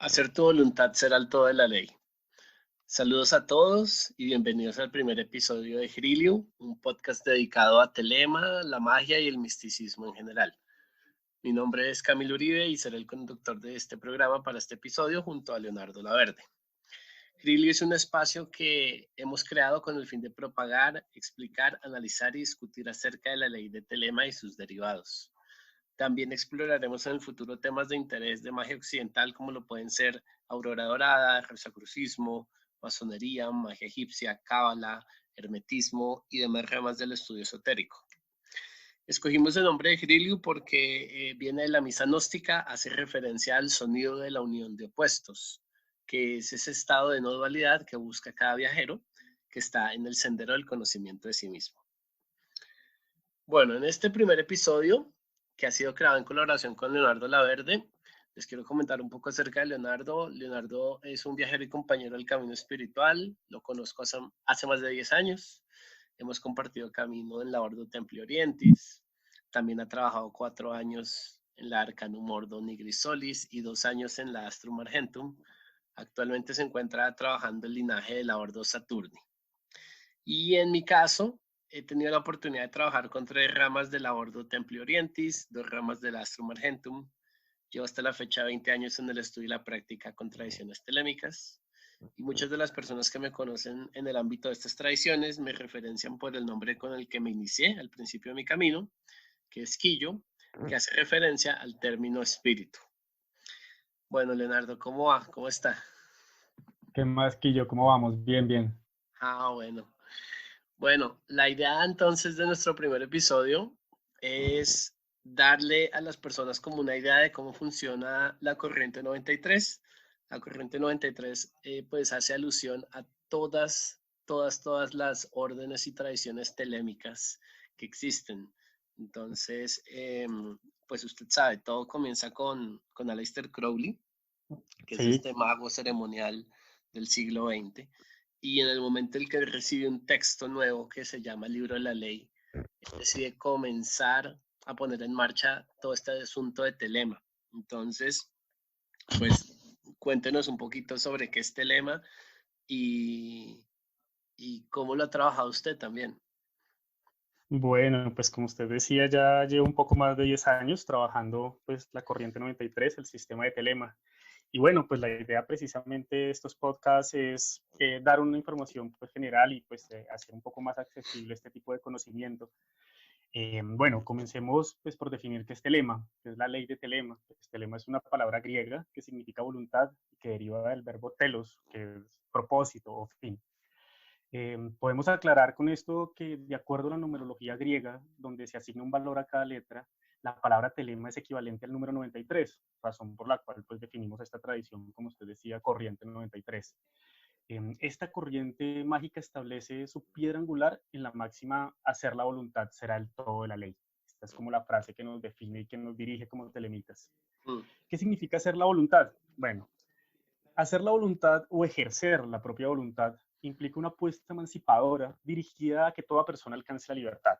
Hacer tu voluntad será el todo de la ley. Saludos a todos y bienvenidos al primer episodio de Griliu, un podcast dedicado a Telema, la magia y el misticismo en general. Mi nombre es Camilo Uribe y seré el conductor de este programa para este episodio junto a Leonardo Laverde. Griliu es un espacio que hemos creado con el fin de propagar, explicar, analizar y discutir acerca de la ley de Telema y sus derivados. También exploraremos en el futuro temas de interés de magia occidental como lo pueden ser aurora dorada, rosacrucismo, masonería, magia egipcia, cábala, hermetismo y demás ramas del estudio esotérico. Escogimos el nombre de Griliu porque viene de la misa gnóstica, hace referencia al sonido de la unión de opuestos, que es ese estado de no dualidad que busca cada viajero que está en el sendero del conocimiento de sí mismo. Bueno, en este primer episodio, que ha sido creado en colaboración con Leonardo Laverde, les quiero comentar un poco acerca de Leonardo. Leonardo es un viajero y compañero del camino espiritual. Lo conozco hace más de 10 años. Hemos compartido camino en la Ordo Templi Orientis. También ha trabajado 4 años en la Arcanum Ordo Nigris Solis y 2 años en la Astrum Argentum. Actualmente se encuentra trabajando el linaje de la Ordo Saturni. Y en mi caso, he tenido la oportunidad de trabajar con 3 ramas de la Ordo Templi Orientis, 2 ramas del Astrum Argentum. Llevo hasta la fecha 20 años en el estudio y la práctica con tradiciones telémicas. Y muchas de las personas que me conocen en el ámbito de estas tradiciones me referencian por el nombre con el que me inicié al principio de mi camino, que es Quillo, que hace referencia al término espíritu. Bueno, Leonardo, ¿cómo va? ¿Cómo está? ¿Qué más, Quillo? ¿Cómo vamos? Bien, bien. Bueno. Bueno, la idea entonces de nuestro primer episodio es darle a las personas como una idea de cómo funciona la corriente 93. La corriente 93 pues hace alusión a todas las órdenes y tradiciones telémicas que existen. Entonces, pues usted sabe, todo comienza con Aleister Crowley, que es Sí, este mago ceremonial del siglo XX, y en el momento en que él recibe un texto nuevo que se llama Libro de la Ley, él decide comenzar a poner en marcha todo este asunto de Telema. Entonces, pues cuéntenos un poquito sobre qué es Telema y, y cómo lo ha trabajado usted también. bueno, pues como usted decía, ya llevo un poco más de 10 años trabajando pues la corriente 93, el sistema de Telema. Y bueno, pues la idea precisamente de estos podcasts es dar una información pues general y pues hacer un poco más accesible este tipo de conocimiento. Bueno, comencemos pues por definir qué es Telema, qué es la ley de Telema. Pues, Telema es una palabra griega que significa voluntad y que deriva del verbo telos, que es propósito o fin. Podemos aclarar con esto que de acuerdo a la numerología griega, donde se asigna un valor a cada letra, la palabra telema es equivalente al número 93, razón por la cual pues definimos esta tradición, como usted decía, corriente 93. Esta corriente mágica establece su piedra angular en la máxima hacer la voluntad será el todo de la ley. Esta es como la frase que nos define y que nos dirige como telemitas. Mm, ¿Qué significa hacer la voluntad? Bueno, hacer la voluntad o ejercer la propia voluntad implica una apuesta emancipadora dirigida a que toda persona alcance la libertad.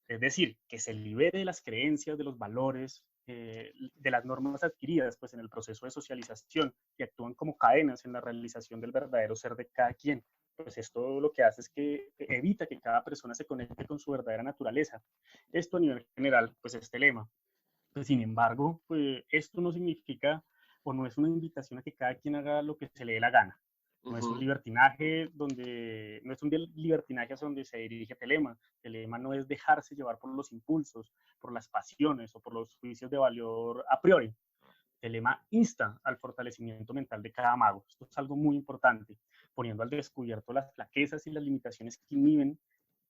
Es decir, que se libere de las creencias, de los valores, de las normas adquiridas pues, en el proceso de socialización y actúan como cadenas en la realización del verdadero ser de cada quien. Pues esto lo que hace es que evita que cada persona se conecte con su verdadera naturaleza. Esto a nivel general, pues este lema. Pues, sin embargo, pues, esto no significa o no es una invitación a que cada quien haga lo que se le dé la gana. No es un ujú, libertinaje donde, no es un libertinaje hacia donde se dirige Telema. Telema no es dejarse llevar por los impulsos, por las pasiones o por los juicios de valor a priori. Telema insta al fortalecimiento mental de cada mago. Esto es algo muy importante, poniendo al descubierto las flaquezas y las limitaciones que inhiben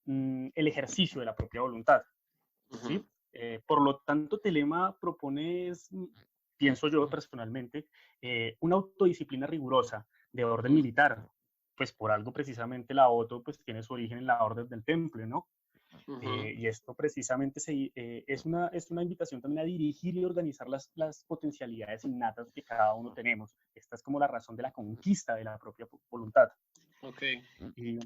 el ejercicio de la propia voluntad. ujú, ¿Sí? Por lo tanto, Telema propone, pienso yo personalmente, una autodisciplina rigurosa de orden ujú, militar. Pues por algo precisamente la OTO pues, tiene su origen en la orden del temple, ¿no? ujú. Y esto precisamente es una invitación también a dirigir y organizar las potencialidades innatas que cada uno tenemos. Esta es como la razón de la conquista de la propia voluntad. Ok. Y,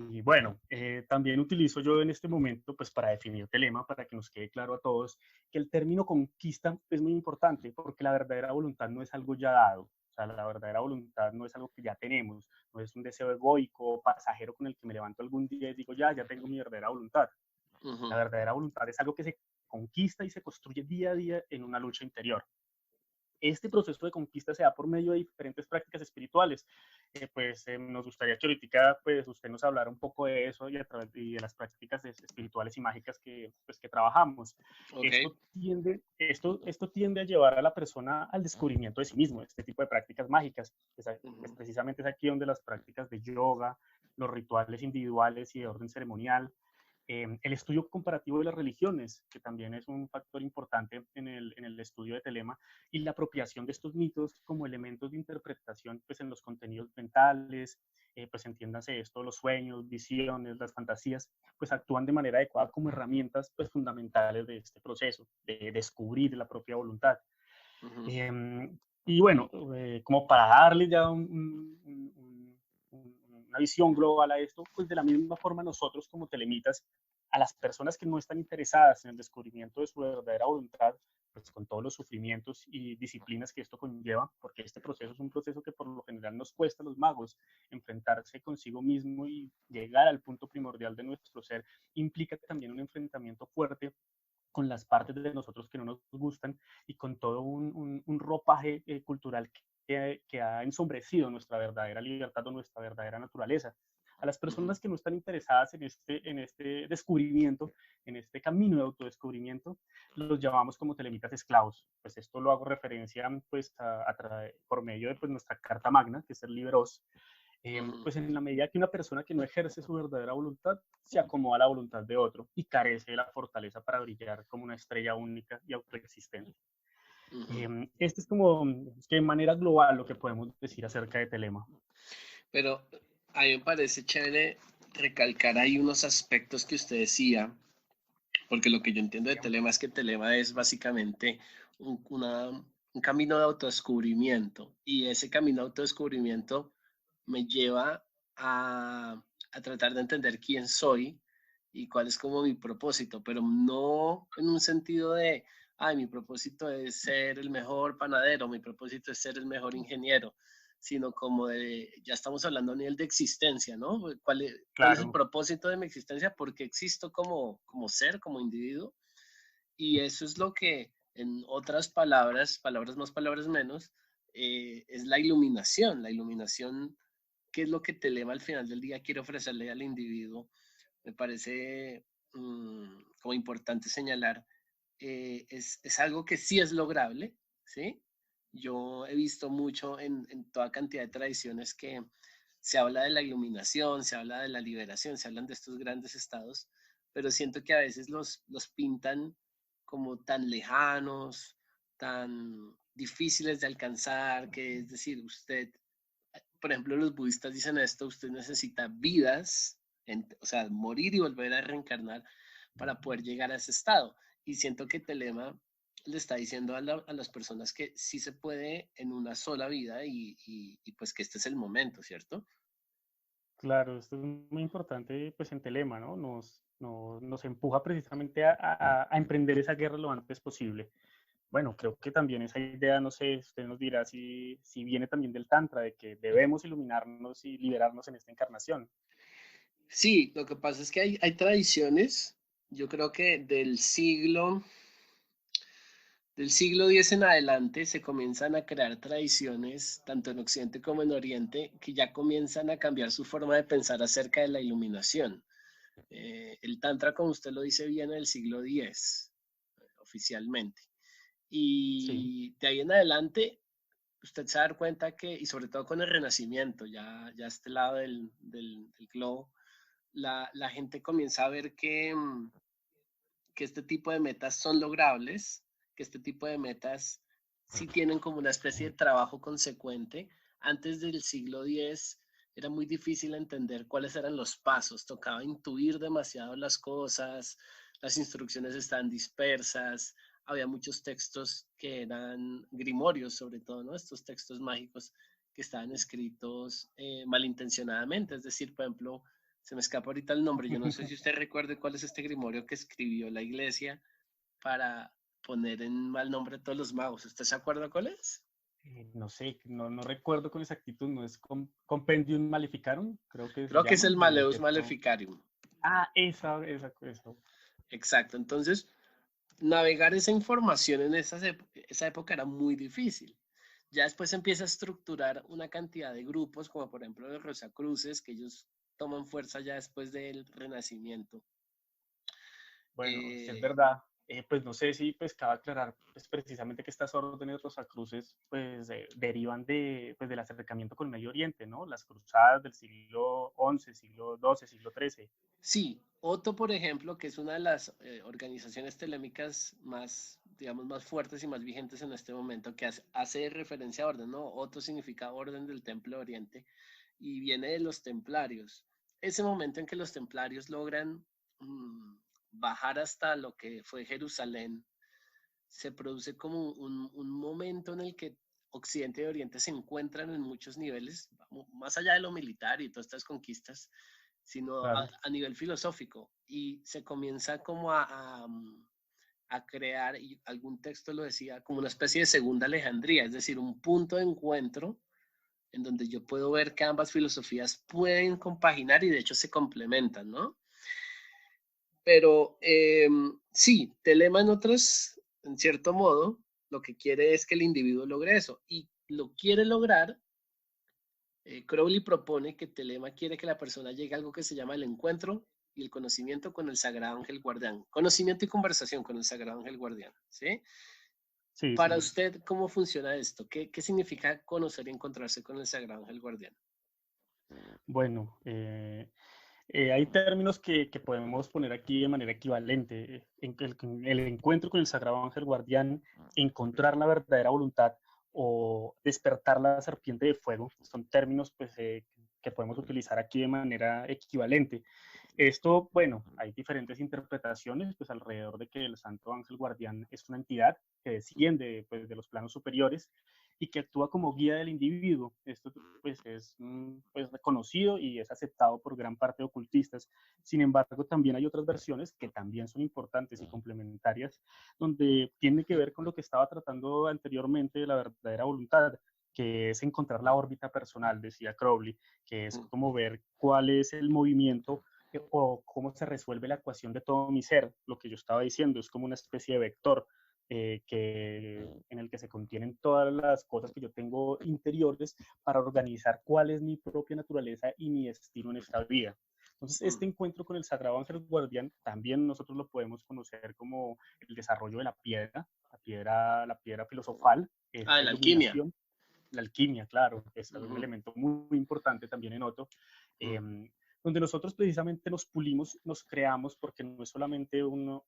y bueno, también utilizo yo en este momento, pues para definir Telema, para que nos quede claro a todos, que el término conquista es muy importante, porque la verdadera voluntad no es algo ya dado. O sea, la verdadera voluntad no es algo que ya tenemos, no es un deseo egoico, pasajero con el que me levanto algún día y digo, ya tengo mi verdadera voluntad. La verdadera voluntad es algo que se conquista y se construye día a día en una lucha interior. Este proceso de conquista se da por medio de diferentes prácticas espirituales. Nos gustaría que ahorita pues, usted nos hablara un poco de eso y de las prácticas espirituales y mágicas que trabajamos. Ok. Esto tiende a llevar a la persona al descubrimiento de sí mismo, este tipo de prácticas mágicas. Pues precisamente es aquí donde las prácticas de yoga, los rituales individuales y de orden ceremonial, el estudio comparativo de las religiones, que también es un factor importante en el estudio de Telema, y la apropiación de estos mitos como elementos de interpretación pues, en los contenidos mentales, pues entiéndase esto, los sueños, visiones, las fantasías, pues actúan de manera adecuada como herramientas pues, fundamentales de este proceso, de descubrir la propia voluntad. Y bueno, como para darle ya una visión global a esto, pues de la misma forma nosotros como telemitas, a las personas que no están interesadas en el descubrimiento de su verdadera voluntad, pues con todos los sufrimientos y disciplinas que esto conlleva, porque este proceso es un proceso que por lo general nos cuesta a los magos, enfrentarse consigo mismo y llegar al punto primordial de nuestro ser, implica también un enfrentamiento fuerte con las partes de nosotros que no nos gustan y con todo un ropaje cultural que ha ensombrecido nuestra verdadera libertad o nuestra verdadera naturaleza. A las personas que no están interesadas en este descubrimiento, en este camino de autodescubrimiento, los llamamos como telemitas esclavos. Pues esto lo hago referencia pues, por medio de pues, nuestra carta magna, que es el Libros, pues en la medida que una persona que no ejerce su verdadera voluntad se acomoda a la voluntad de otro y carece de la fortaleza para brillar como una estrella única y autoexistente. Este es como que de manera global lo que podemos decir acerca de Telema. Pero a mí me parece chévere recalcar ahí unos aspectos que usted decía, porque lo que yo entiendo de Telema es que Telema es básicamente un camino de autodescubrimiento, y ese camino de autodescubrimiento me lleva a tratar de entender quién soy y cuál es como mi propósito, pero no en un sentido de, ay, mi propósito es ser el mejor panadero, mi propósito es ser el mejor ingeniero, sino como de, ya estamos hablando a nivel de existencia, ¿no? ¿Cuál es el Claro, propósito de mi existencia? ¿Por qué existo como ser, como individuo? Y eso es lo que, en otras palabras, palabras más, palabras menos, es la iluminación. La iluminación, ¿qué es lo que Telema al final del día quiere ofrecerle al individuo? Me parece como importante señalar, es algo que sí es lograble, ¿sí? Yo he visto mucho en toda cantidad de tradiciones que se habla de la iluminación, se habla de la liberación, se hablan de estos grandes estados, pero siento que a veces los pintan como tan lejanos, tan difíciles de alcanzar, que es decir, usted, por ejemplo, los budistas dicen esto, usted necesita vidas, o sea, morir y volver a reencarnar para poder llegar a ese estado. Y siento que Telema le está diciendo a las personas que sí se puede en una sola vida y pues que este es el momento, ¿cierto? claro, esto es muy importante pues en Telema, ¿no? Nos empuja precisamente a emprender esa guerra lo antes posible. Bueno, creo que también esa idea, no sé, usted nos dirá si viene también del Tantra, de que debemos iluminarnos y liberarnos en esta encarnación. Sí, lo que pasa es que hay tradiciones, yo creo que del siglo X en adelante se comienzan a crear tradiciones, tanto en Occidente como en Oriente, que ya comienzan a cambiar su forma de pensar acerca de la iluminación. El Tantra, como usted lo dice, viene del siglo X, oficialmente. Sí, Y de ahí en adelante, usted se va a dar cuenta que, y sobre todo con el Renacimiento, ya a este lado del globo, la gente comienza a ver que este tipo de metas son logrables, que este tipo de metas sí tienen como una especie de trabajo consecuente. Antes del siglo X era muy difícil entender cuáles eran los pasos, tocaba intuir demasiado las cosas, las instrucciones estaban dispersas, había muchos textos que eran grimorios, sobre todo, ¿no? Estos textos mágicos que estaban escritos malintencionadamente, es decir, por ejemplo, se me escapa ahorita el nombre. Yo no sé si usted recuerde cuál es este grimorio que escribió la iglesia para poner en mal nombre a todos los magos. ¿Usted se acuerda cuál es? No sé, no recuerdo con exactitud, no es Compendium Maleficarum, creo que se Creo que es llama, el en el Maleus que... Maleficarium. esa. Exacto. Entonces, navegar esa información en esa época era muy difícil. Ya después se empieza a estructurar una cantidad de grupos, como por ejemplo los Rosacruces, que ellos toman fuerza ya después del Renacimiento. Bueno, si es Eh, verdad, pues no sé si pues cabe aclarar pues precisamente que estas órdenes rosacruces pues derivan de, pues, del acercamiento con Medio Oriente, ¿no? Las cruzadas del siglo XI, siglo XII, siglo XIII. sí, Otto, por ejemplo, que es una de las organizaciones telémicas más, digamos, más fuertes y más vigentes en este momento, que hace referencia a orden, ¿no? Otto significa orden del Templo de Oriente y viene de los templarios. Ese momento en que los templarios logran bajar hasta lo que fue Jerusalén, se produce como un momento en el que Occidente y Oriente se encuentran en muchos niveles, más allá de lo militar y todas estas conquistas, sino Claro. a nivel filosófico. Y se comienza como a crear, y algún texto lo decía, como una especie de segunda Alejandría, es decir, un punto de encuentro en donde yo puedo ver que ambas filosofías pueden compaginar y de hecho se complementan, ¿no? Pero sí, Telema en cierto modo, lo que quiere es que el individuo logre eso y lo quiere lograr. Crowley propone que Telema quiere que la persona llegue a algo que se llama el encuentro y el conocimiento con el Sagrado Ángel Guardián. Conocimiento y conversación con el Sagrado Ángel Guardián, ¿sí? Sí, Para sí. usted, ¿cómo funciona esto? ¿Qué significa conocer y encontrarse con el Sagrado Ángel Guardián? Bueno, hay términos que podemos poner aquí de manera equivalente. El encuentro con el Sagrado Ángel Guardián, encontrar la verdadera voluntad o despertar la serpiente de fuego, son términos pues, que podemos utilizar aquí de manera equivalente. Esto, bueno, hay diferentes interpretaciones pues, alrededor de que el Santo Ángel Guardián es una entidad que desciende pues, de los planos superiores y que actúa como guía del individuo. Esto pues, es pues, reconocido y es aceptado por gran parte de ocultistas. Sin embargo, también hay otras versiones que también son importantes y complementarias, donde tiene que ver con lo que estaba tratando anteriormente de la verdadera voluntad, que es encontrar la órbita personal, decía Crowley, que es como ver cuál es el movimiento o cómo se resuelve la ecuación de todo mi ser. Lo que yo estaba diciendo es como una especie de vector en el que se contienen todas las cosas que yo tengo interiores para organizar cuál es mi propia naturaleza y mi destino en esta vida. Entonces, este encuentro con el Sagrado Ángel Guardián también nosotros lo podemos conocer como el desarrollo de la piedra filosofal, Ah, esta la alquimia. iluminación, la alquimia, claro, es un Ujú, elemento muy importante también en Otto, ujú, donde nosotros precisamente nos pulimos, nos creamos, porque no es solamente un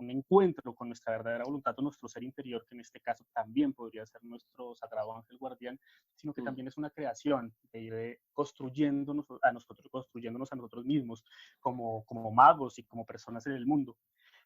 encuentro con nuestra verdadera voluntad o nuestro ser interior, que en este caso también podría ser nuestro sagrado ángel guardián, sino que ujú, también es una creación de ir construyéndonos a nosotros mismos como magos y como personas en el mundo.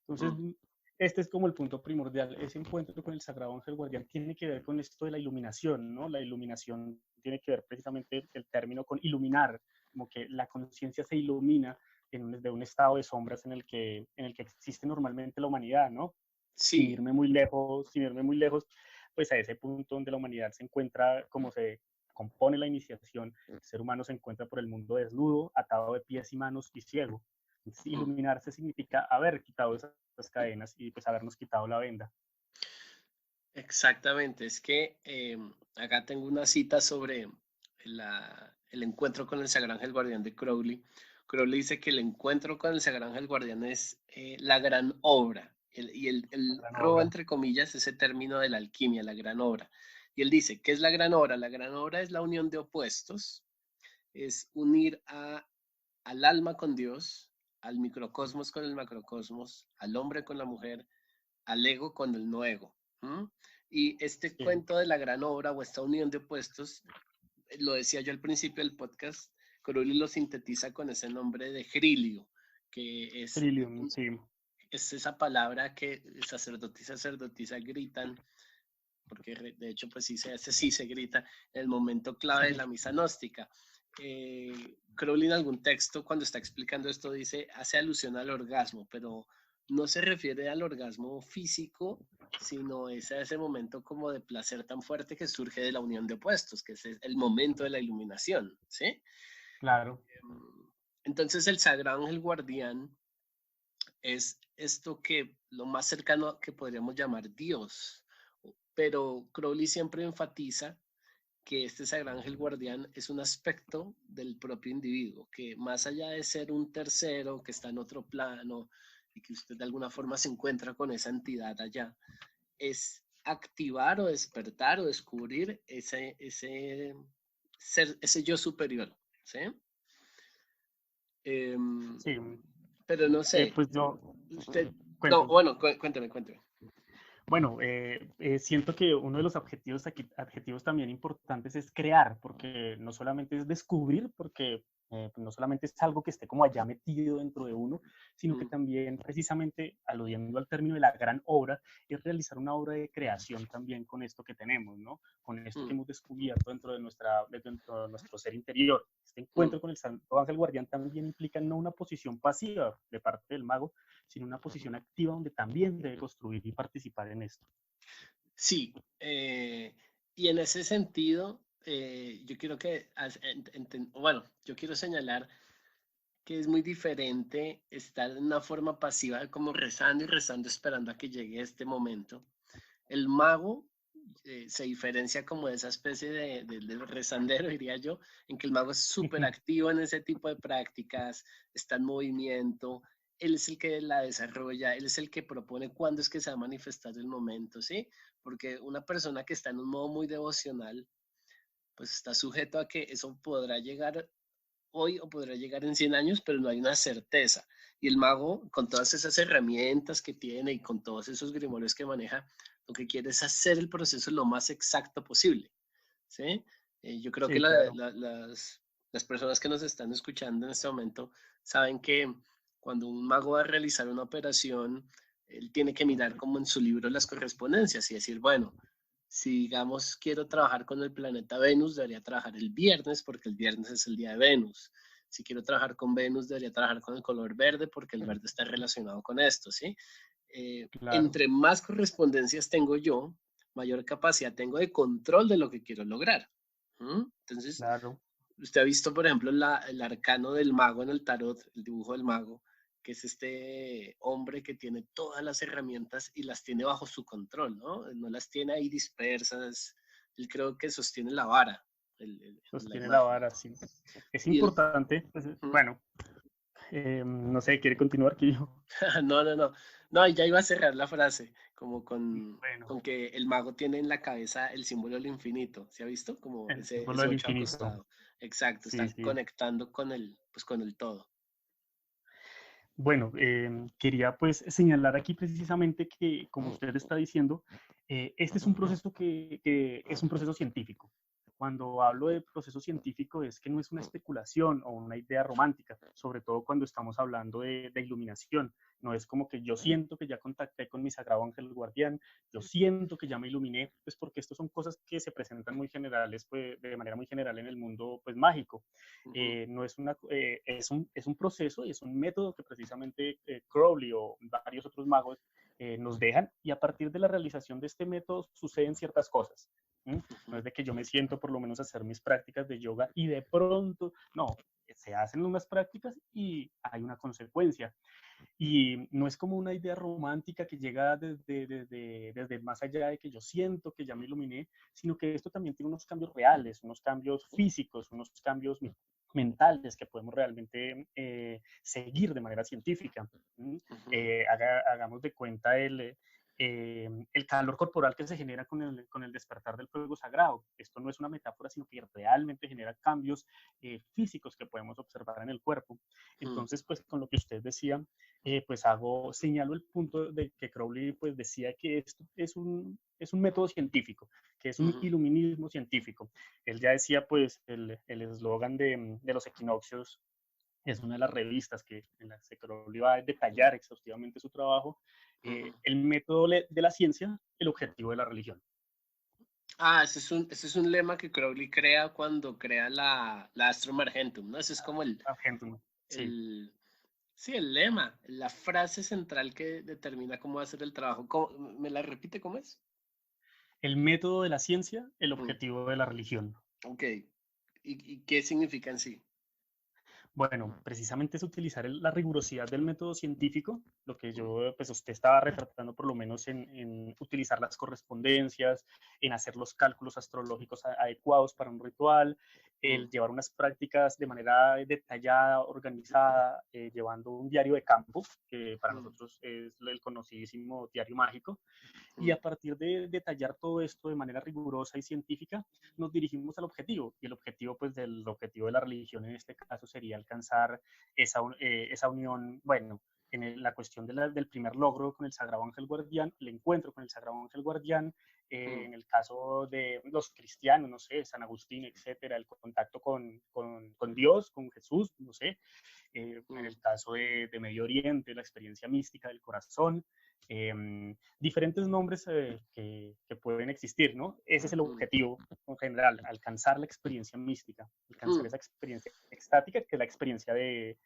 Entonces, ujú. este es como el punto primordial. Ese encuentro con el Sagrado Ángel Guardián tiene que ver con esto de la iluminación, ¿no? La iluminación tiene que ver precisamente el término con iluminar, como que la conciencia se ilumina de un estado de sombras en el que existe normalmente la humanidad, ¿no? Sí, Sin irme muy lejos, pues a ese punto donde la humanidad se encuentra, como se compone la iniciación, el ser humano se encuentra por el mundo desnudo, atado de pies y manos y ciego. Entonces, ujú. iluminarse significa haber quitado esas cadenas y pues habernos quitado la venda. Exactamente. Es que acá tengo una cita sobre el encuentro con el Sagrado Ángel Guardián de Crowley. Crowley dice que el encuentro con el Sagrado Ángel Guardián es la gran obra. La Él gran roba, obra. entre comillas, ese término de la alquimia, la gran obra. Y él dice, ¿qué es la gran obra? La gran obra es la unión de opuestos, es unir al alma con Dios, al microcosmos con el macrocosmos, al hombre con la mujer, al ego con el no ego. ¿Mm? Y este Sí, cuento de la gran obra o esta unión de opuestos, lo decía yo al principio del podcast, Crowley lo sintetiza con ese nombre de Grilio, que Trillium, sí. es esa palabra que sacerdote y sacerdotisa gritan, porque de hecho pues sí se grita en el momento clave de la misa gnóstica. Crowley en algún texto cuando está explicando esto dice, hace alusión al orgasmo, pero no se refiere al orgasmo físico, sino es a ese momento como de placer tan fuerte que surge de la unión de opuestos, que es el momento de la iluminación, ¿sí? Claro, Entonces el sagrado ángel guardián es esto que lo más cercano que podríamos llamar Dios, pero Crowley siempre enfatiza que este sagrado ángel guardián es un aspecto del propio individuo, que más allá de ser un tercero que está en otro plano y que usted de alguna forma se encuentra con esa entidad allá, es activar o despertar o descubrir ese yo superior, ¿sí? Em, sí. pero no sé, Pues yo, usted, no, cuénteme. bueno, cuénteme, cuénteme. Bueno, siento que uno de los adjetivos también importantes es crear, porque no solamente es descubrir, porque no solamente es algo que esté como allá metido dentro de uno, sino que Mm, también precisamente aludiendo al término de la gran obra, es realizar una obra de creación también con esto que tenemos, ¿no? Con esto que mm, hemos descubierto dentro de nuestro ser interior. Este mm. encuentro con el Santo Ángel Guardián también implica no una posición pasiva de parte del mago, sino una posición activa donde también debe construir y participar en esto. Sí, y en ese sentido, yo quiero bueno, yo quiero señalar que es muy diferente estar en una forma pasiva, como rezando y rezando, esperando a que llegue este momento. El mago se diferencia como de esa especie de rezandero, diría yo, en que el mago es súper activo en ese tipo de prácticas, está en movimiento, él es el que la desarrolla, él es el que propone cuándo es que se va a manifestar el momento, ¿sí? Porque una persona que está en un modo muy devocional, pues está sujeto a que eso podrá llegar hoy o podrá llegar en 100 años, pero no hay una certeza. Y el mago, con todas esas herramientas que tiene y con todos esos grimorios que maneja, lo que quiere es hacer el proceso lo más exacto posible, ¿sí? Yo creo que Sí, claro. las personas que nos están escuchando en este momento saben que cuando un mago va a realizar una operación, él tiene que mirar como en su libro las correspondencias y decir, bueno, si digamos quiero trabajar con el planeta Venus, debería trabajar el viernes porque el viernes es el día de Venus. Si quiero trabajar con Venus, debería trabajar con el color verde porque el verde está relacionado con esto, ¿sí? Claro, Entre más correspondencias tengo yo, mayor capacidad tengo de control de lo que quiero lograr. Entonces, claro. usted ha visto, por ejemplo, el arcano del mago en el tarot, el dibujo del mago, que es este hombre que tiene todas las herramientas y las tiene bajo su control, ¿no? No las tiene ahí dispersas. Él creo que sostiene la vara, la Sostiene la imagen. vara, sí. Es Y él, importante, pues, bueno, no sé, ¿quiere continuar, Kirill? no, no, no, no, y ya iba a cerrar la frase, como Bueno, con que el mago tiene en la cabeza el símbolo del infinito, ¿se ha visto? Como el símbolo ese del 8 infinito. acostado. Exacto, Sí, está sí. conectando con pues con el todo. Bueno, quería pues señalar aquí precisamente que, como usted está diciendo, este es un proceso que es un proceso científico. Cuando hablo de proceso científico es que no es una especulación o una idea romántica, sobre todo cuando estamos hablando de iluminación. No es como que yo siento que ya contacté con mi sagrado ángel guardián, yo siento que ya me iluminé, pues porque estas son cosas que se presentan muy generales, pues de manera muy general en el mundo pues mágico. Ujú, No es, es un proceso y es un método que precisamente Crowley o varios otros magos nos dejan y a partir de la realización de este método suceden ciertas cosas. No ujú, es de que yo me siento por lo menos a hacer mis prácticas de yoga y de pronto, no, se hacen unas prácticas y hay una consecuencia. Y no es como una idea romántica que llega desde más allá de que yo siento que ya me iluminé, sino que esto también tiene unos cambios reales, unos cambios físicos, unos cambios mentales que podemos realmente seguir de manera científica. ujú, Hagamos de cuenta el calor corporal que se genera con el despertar del fuego sagrado. Esto no es una metáfora, sino que realmente genera cambios físicos que podemos observar en el cuerpo. ujú, Entonces, pues con lo que usted decía, pues señalo el punto de que Crowley pues decía que esto es un método científico, que es un ujú, iluminismo científico. Él ya decía pues el eslogan de los equinoccios es una de las revistas que en la que Crowley va a detallar exhaustivamente su trabajo, ujú. el método de la ciencia, el objetivo de la religión. Ah, ese es un lema que Crowley crea cuando crea la Astrum Argentum, ¿no? Ese es como Argentum, sí, el, Sí, el lema, la frase central que determina cómo va a ser el trabajo. ¿Me la repite cómo es? El método de la ciencia, el Mm, objetivo de la religión. ok. ¿Y qué significa en sí? Bueno, precisamente es utilizar la rigurosidad del método científico, lo que Mm, yo, pues usted estaba retratando por lo menos en utilizar las correspondencias, en hacer los cálculos astrológicos adecuados para un ritual, mm, el llevar unas prácticas de manera detallada, organizada, llevando un diario de campo, que para mm, nosotros es el conocidísimo diario mágico, y mm, a partir de detallar todo esto de manera rigurosa y científica, nos dirigimos al objetivo. Y el objetivo, pues, del objetivo de la religión en este caso sería alcanzar esa unión, bueno, en la cuestión del primer logro con el Sagrado Ángel Guardián, el encuentro con el Sagrado Ángel Guardián, mm, en el caso de los cristianos, no sé, San Agustín, etcétera, el contacto con Dios, con Jesús, no sé, en mm, el caso de Medio Oriente, la experiencia mística del corazón, diferentes nombres que pueden existir, ¿no? Ese es el mm, objetivo en general, alcanzar la experiencia mística, alcanzar mm. esa experiencia extática, que es la experiencia de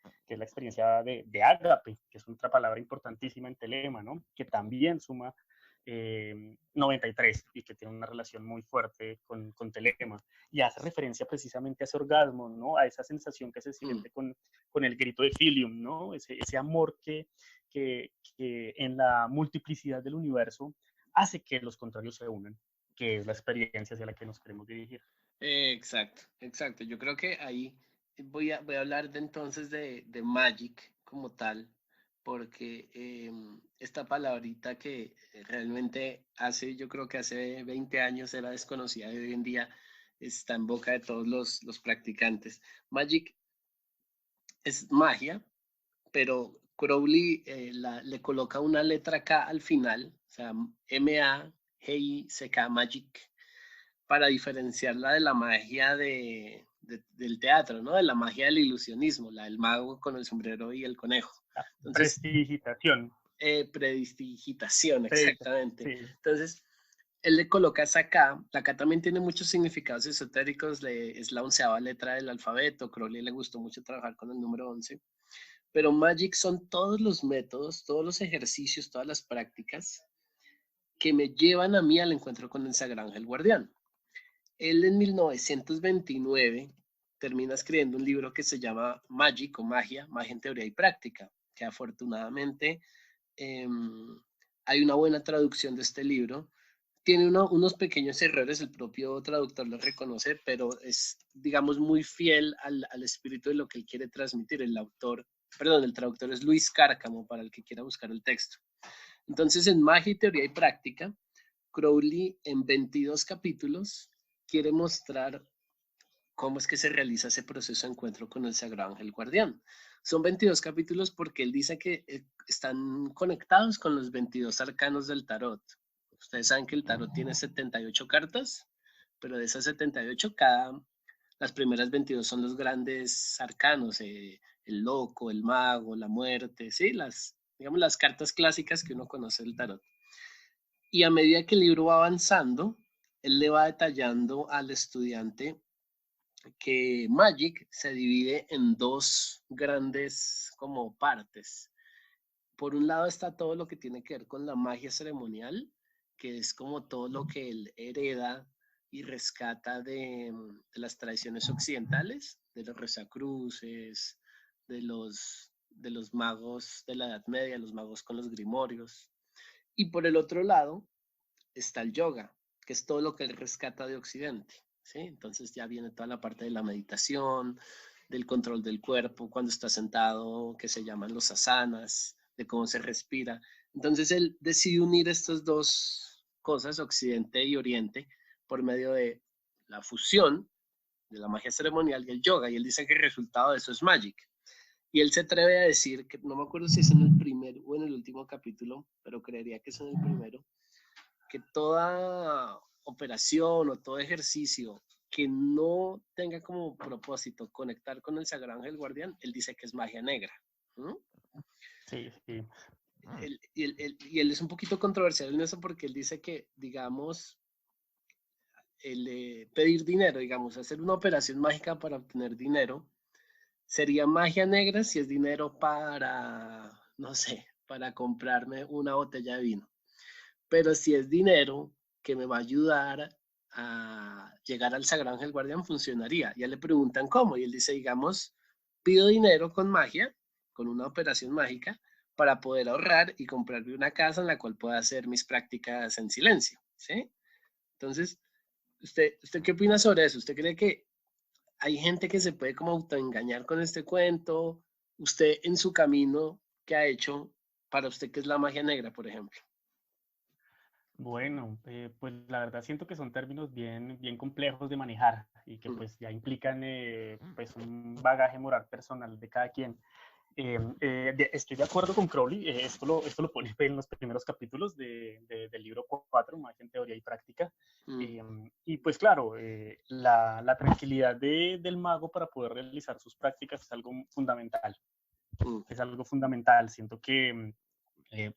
ágape, que es otra palabra importantísima en Telema, ¿no? Que también suma 93 y que tiene una relación muy fuerte con Telema y hace referencia precisamente a ese orgasmo, ¿no? A esa sensación que se Mm. siente con el grito de Filium, ¿no? Ese amor que en la multiplicidad del universo hace que los contrarios se unan, que es la experiencia hacia la que nos queremos dirigir. Exacto, exacto. Yo creo que ahí voy a hablar entonces de Magic como tal, porque esta palabrita que realmente yo creo que hace 20 años era desconocida y hoy en día está en boca de todos los practicantes. Magic es magia, pero Crowley le coloca una letra K al final, o sea, Magick, Magic, para diferenciarla de la magia del teatro, ¿no? De la magia del ilusionismo, la del mago con el sombrero y el conejo. La Entonces, prestigitación. predistigitación, Se dice, exactamente. sí. Entonces, él le coloca esa K. La K también tiene muchos significados esotéricos, es la 11ª letra del alfabeto. Crowley le gustó mucho trabajar con el número 11. Pero Magic son todos los métodos, todos los ejercicios, todas las prácticas que me llevan a mí al encuentro con el Sagrado Ángel Guardián. Él en 1929 termina escribiendo un libro que se llama Magic o Magia, Magia en Teoría y Práctica, que afortunadamente eh, hay una buena traducción de este libro. Tiene unos pequeños errores, el propio traductor lo reconoce, pero es, digamos, muy fiel al espíritu de lo que él quiere transmitir. El traductor es Luis Cárcamo, para el que quiera buscar el texto. Entonces, en Magia, Teoría y Práctica, Crowley, en 22 capítulos, quiere mostrar cómo es que se realiza ese proceso de encuentro con el Sagrado Ángel Guardián. Son 22 capítulos porque él dice que están conectados con los 22 arcanos del tarot. Ustedes saben que el tarot tiene 78 cartas, pero de esas 78, las primeras 22 son los grandes arcanos, el loco, el mago, la muerte, ¿sí? Digamos, las cartas clásicas que uno conoce del tarot. Y a medida que el libro va avanzando, él le va detallando al estudiante que Magic se divide en dos grandes como partes. Por un lado está todo lo que tiene que ver con la magia ceremonial, que es como todo lo que él hereda y rescata de las tradiciones occidentales, de los rezacruces, de los magos de la Edad Media, los magos con los grimorios. Y por el otro lado está el yoga, que es todo lo que él rescata de Occidente, ¿sí? Entonces ya viene toda la parte de la meditación, del control del cuerpo, cuando está sentado, que se llaman los asanas, de cómo se respira. Entonces él decide unir estas dos cosas, Occidente y Oriente, por medio de la fusión de la magia ceremonial y el yoga, y él dice que el resultado de eso es Magic. Y él se atreve a decir, que no me acuerdo si es en el primer o en el último capítulo, pero creería que es en el primero, que toda operación o todo ejercicio que no tenga como propósito conectar con el Sagrado Ángel Guardián, él dice que es magia negra. ¿Mm? Sí, sí. Y él es un poquito controversial en eso porque él dice que, digamos, pedir dinero, digamos, hacer una operación mágica para obtener dinero, sería magia negra si es dinero para, no sé, para comprarme una botella de vino. Pero si es dinero que me va a ayudar a llegar al Sagrado Ángel Guardián, funcionaría. Ya le preguntan cómo, y él dice, digamos, pido dinero con magia, con una operación mágica, para poder ahorrar y comprarme una casa en la cual pueda hacer mis prácticas en silencio, ¿sí? Entonces, ¿usted qué opina sobre eso? ¿Usted cree que hay gente que se puede como autoengañar con este cuento? Usted en su camino, ¿qué ha hecho para usted qué es la magia negra, por ejemplo? Bueno, pues la verdad siento que son términos bien complejos de manejar y que Mm, pues ya implican pues un bagaje moral personal de cada quien. Estoy de acuerdo con Crowley, esto lo pone en los primeros capítulos del libro 4, Magia en Teoría y Práctica. mm, Y pues claro, la tranquilidad del mago para poder realizar sus prácticas es algo fundamental. mm, Es algo fundamental. Siento que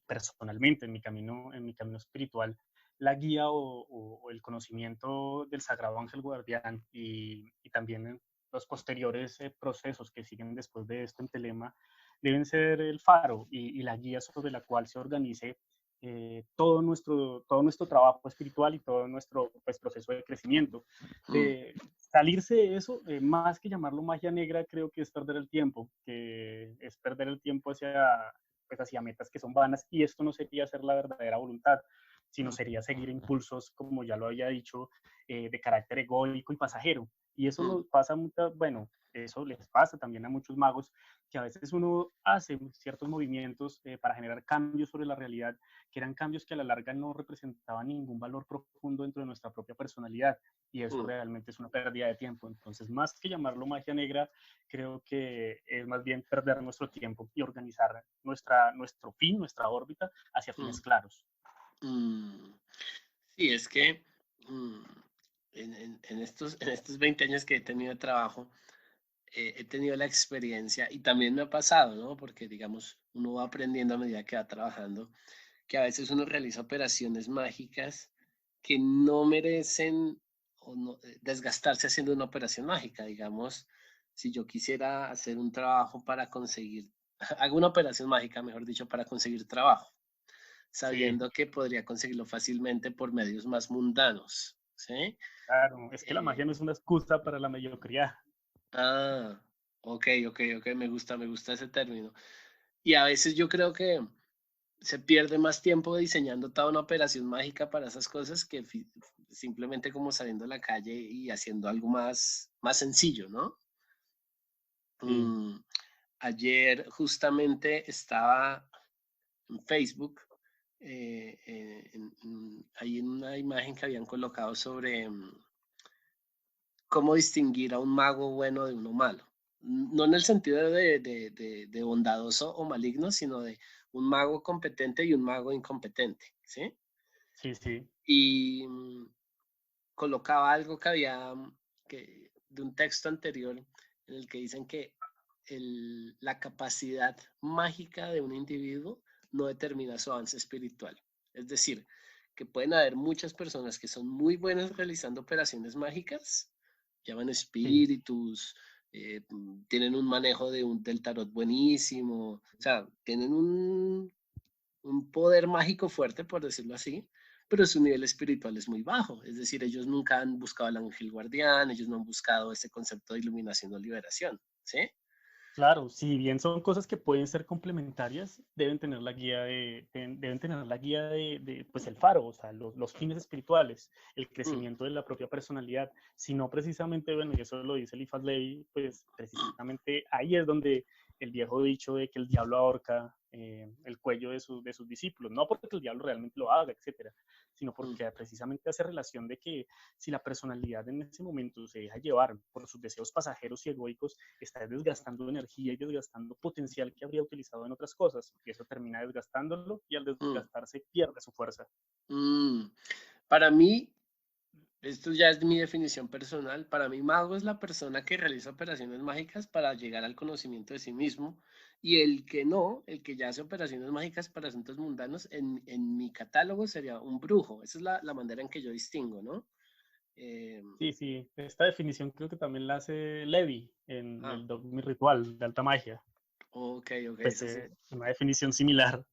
personalmente en mi camino espiritual, la guía o el conocimiento del Sagrado Ángel Guardián y también en los posteriores procesos que siguen después de esto en Telema deben ser el faro y la guía sobre la cual se organice todo nuestro trabajo espiritual y todo nuestro pues, proceso de crecimiento. mm, Salirse de eso, más que llamarlo magia negra, creo que es perder el tiempo, que es perder el tiempo pues, hacia metas que son vanas, y esto no sería hacer la verdadera voluntad, sino mm, sería seguir impulsos, como ya lo había dicho, de carácter egoico y pasajero. Y eso mm, nos pasa mucho, bueno, eso les pasa también a muchos magos, que a veces uno hace ciertos movimientos para generar cambios sobre la realidad, que eran cambios que a la larga no representaban ningún valor profundo dentro de nuestra propia personalidad, y eso mm, realmente es una pérdida de tiempo. Entonces, más que llamarlo magia negra, creo que es más bien perder nuestro tiempo y organizar nuestro fin, nuestra órbita hacia mm, fines claros. mm. Sí, es que mm, en estos 20 años que he tenido de trabajo, he tenido la experiencia y también me ha pasado, ¿no? Porque, digamos, uno va aprendiendo a medida que va trabajando, que a veces uno realiza operaciones mágicas que no merecen o no, desgastarse haciendo una operación mágica. Digamos, si yo quisiera hacer un trabajo para conseguir, hago una operación mágica, mejor dicho, para conseguir trabajo, Sí, sabiendo que podría conseguirlo fácilmente por medios más mundanos, ¿sí? claro, es que la Eh, magia no es una excusa para la mediocridad. ah, ok, ok, ok, me gusta ese término. Y a veces yo creo que se pierde más tiempo diseñando toda una operación mágica para esas cosas que simplemente como saliendo a la calle y haciendo algo más sencillo, ¿no? Sí, Mm, ayer justamente estaba en Facebook, ahí en una imagen que habían colocado sobre cómo distinguir a un mago bueno de uno malo. No en el sentido de bondadoso o maligno, sino de un mago competente y un mago incompetente, ¿sí? sí, sí, Y colocaba algo que había, de un texto anterior en el que dicen que la capacidad mágica de un individuo no determina su avance espiritual. Es decir, que pueden haber muchas personas que son muy buenas realizando operaciones mágicas, llaman sí. espíritus, tienen un manejo del tarot buenísimo, o sea, tienen un poder mágico fuerte, por decirlo así, pero su nivel espiritual es muy bajo. Es decir, ellos nunca han buscado al ángel guardián, ellos no han buscado ese concepto de iluminación o liberación, ¿sí? Claro, si bien son cosas que pueden ser complementarias, deben tener la guía deben tener la guía pues el faro, o sea, los fines espirituales, el Mm, crecimiento de la propia personalidad, sino precisamente, bueno, y eso lo dice Eliphas Levi, pues precisamente ahí es donde el viejo dicho de que el diablo ahorca el cuello de sus discípulos, no porque el diablo realmente lo haga, etcétera, sino mm, porque precisamente hace relación de que si la personalidad en ese momento se deja llevar por sus deseos pasajeros y egoicos, está desgastando energía y desgastando potencial que habría utilizado en otras cosas, y eso termina desgastándolo y al mm, desgastarse pierde su fuerza. mm. Para mí, esto ya es mi definición personal, para mí mago es la persona que realiza operaciones mágicas para llegar al conocimiento de sí mismo y el que no, el que ya hace operaciones mágicas para asuntos mundanos, en mi catálogo sería un brujo. Esa es la manera en que yo distingo, ¿no? Sí, esta definición creo que también la hace Levi en Ah, el Dogma Ritual de Alta Magia, ok, ok, pues eso sí. una definición similar.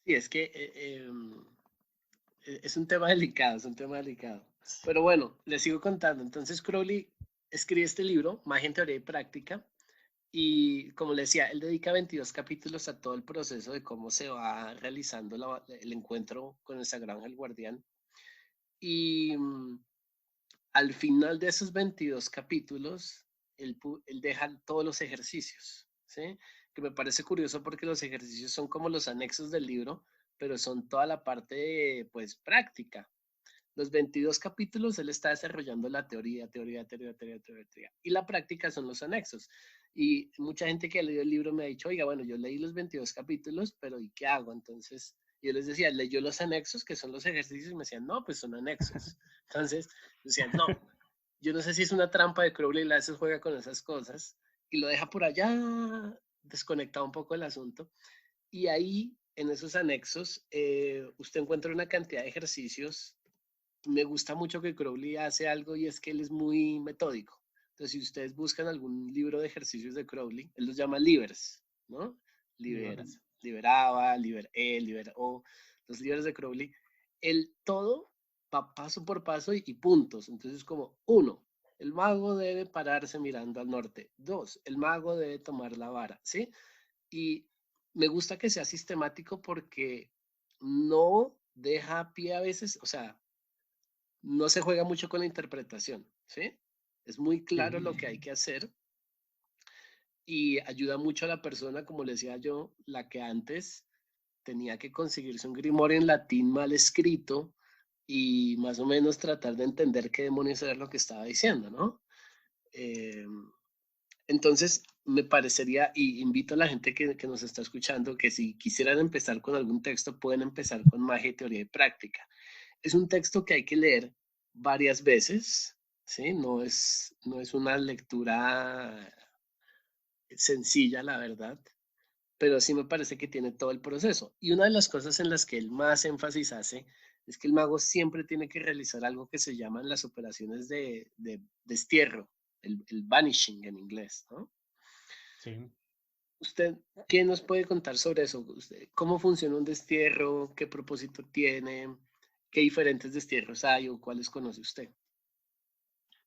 Sí, es que es un tema delicado, es un tema delicado. Pero bueno, les sigo contando. Entonces Crowley escribe este libro, Magia en Teoría y Práctica, y como le decía, él dedica 22 capítulos a todo el proceso de cómo se va realizando el encuentro con el Sagrado Ángel Guardián. Y al final de esos 22 capítulos, él deja todos los ejercicios, ¿sí? Que me parece curioso porque los ejercicios son como los anexos del libro, pero son toda la parte, pues, práctica. Los 22 capítulos él está desarrollando la teoría. Y la práctica son los anexos. Y mucha gente que ha leído el libro me ha dicho, oiga, bueno, yo leí los 22 capítulos, pero ¿y qué hago? Entonces, yo les decía, leyó los anexos, que son los ejercicios, y me decían, no, pues son anexos. Entonces, decían, no, yo no sé si es una trampa de Crowley, la veces juega con esas cosas y lo deja por allá desconectado un poco del asunto. Y ahí, en esos anexos, usted encuentra una cantidad de ejercicios. Me gusta mucho que Crowley hace algo y es que él es muy metódico. Entonces, si ustedes buscan algún libro de ejercicios de Crowley, él los llama livers, ¿no? Libres. Liberaba, liber O, los libros de Crowley. Él todo va paso por paso y puntos. Entonces, como uno, el mago debe pararse mirando al norte. Dos, el mago debe tomar la vara, ¿sí? Y me gusta que sea sistemático porque no deja pie a veces, o sea, no se juega mucho con la interpretación, ¿sí? Es muy claro Sí. lo que hay que hacer y ayuda mucho a la persona, como le decía yo, la que antes tenía que conseguirse un grimorio en latín mal escrito y más o menos tratar de entender qué demonios era lo que estaba diciendo, ¿no? Eh, entonces, me parecería, y invito a la gente que nos está escuchando, que si quisieran empezar con algún texto, pueden empezar con Magia, Teoría y Práctica. Es un texto que hay que leer varias veces, ¿sí? No es una lectura sencilla, la verdad, pero sí me parece que tiene todo el proceso. Y una de las cosas en las que él más énfasis hace es que el mago siempre tiene que realizar algo que se llaman las operaciones de destierro, el vanishing en inglés, ¿no? Sí. ¿Usted qué nos puede contar sobre eso? ¿Cómo funciona un destierro? ¿Qué propósito tiene? ¿Qué diferentes destierros hay o cuáles conoce usted?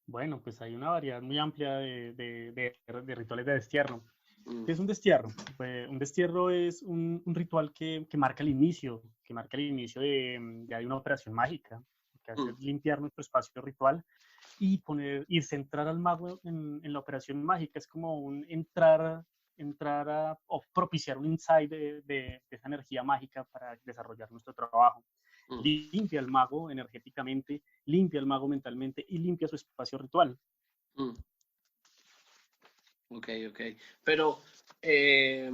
Bueno, pues hay una variedad muy amplia de rituales de destierro. Mm, ¿Qué es un destierro? Pues un destierro es un ritual que marca el inicio, de una operación mágica, que hace mm, es limpiar nuestro espacio ritual y centrar al mago en la operación mágica. Es como un entrar o propiciar un insight de esa energía mágica para desarrollar nuestro trabajo. mm, Limpia al mago energéticamente, limpia al mago mentalmente y limpia su espacio ritual. mm. Ok, ok. Pero eh,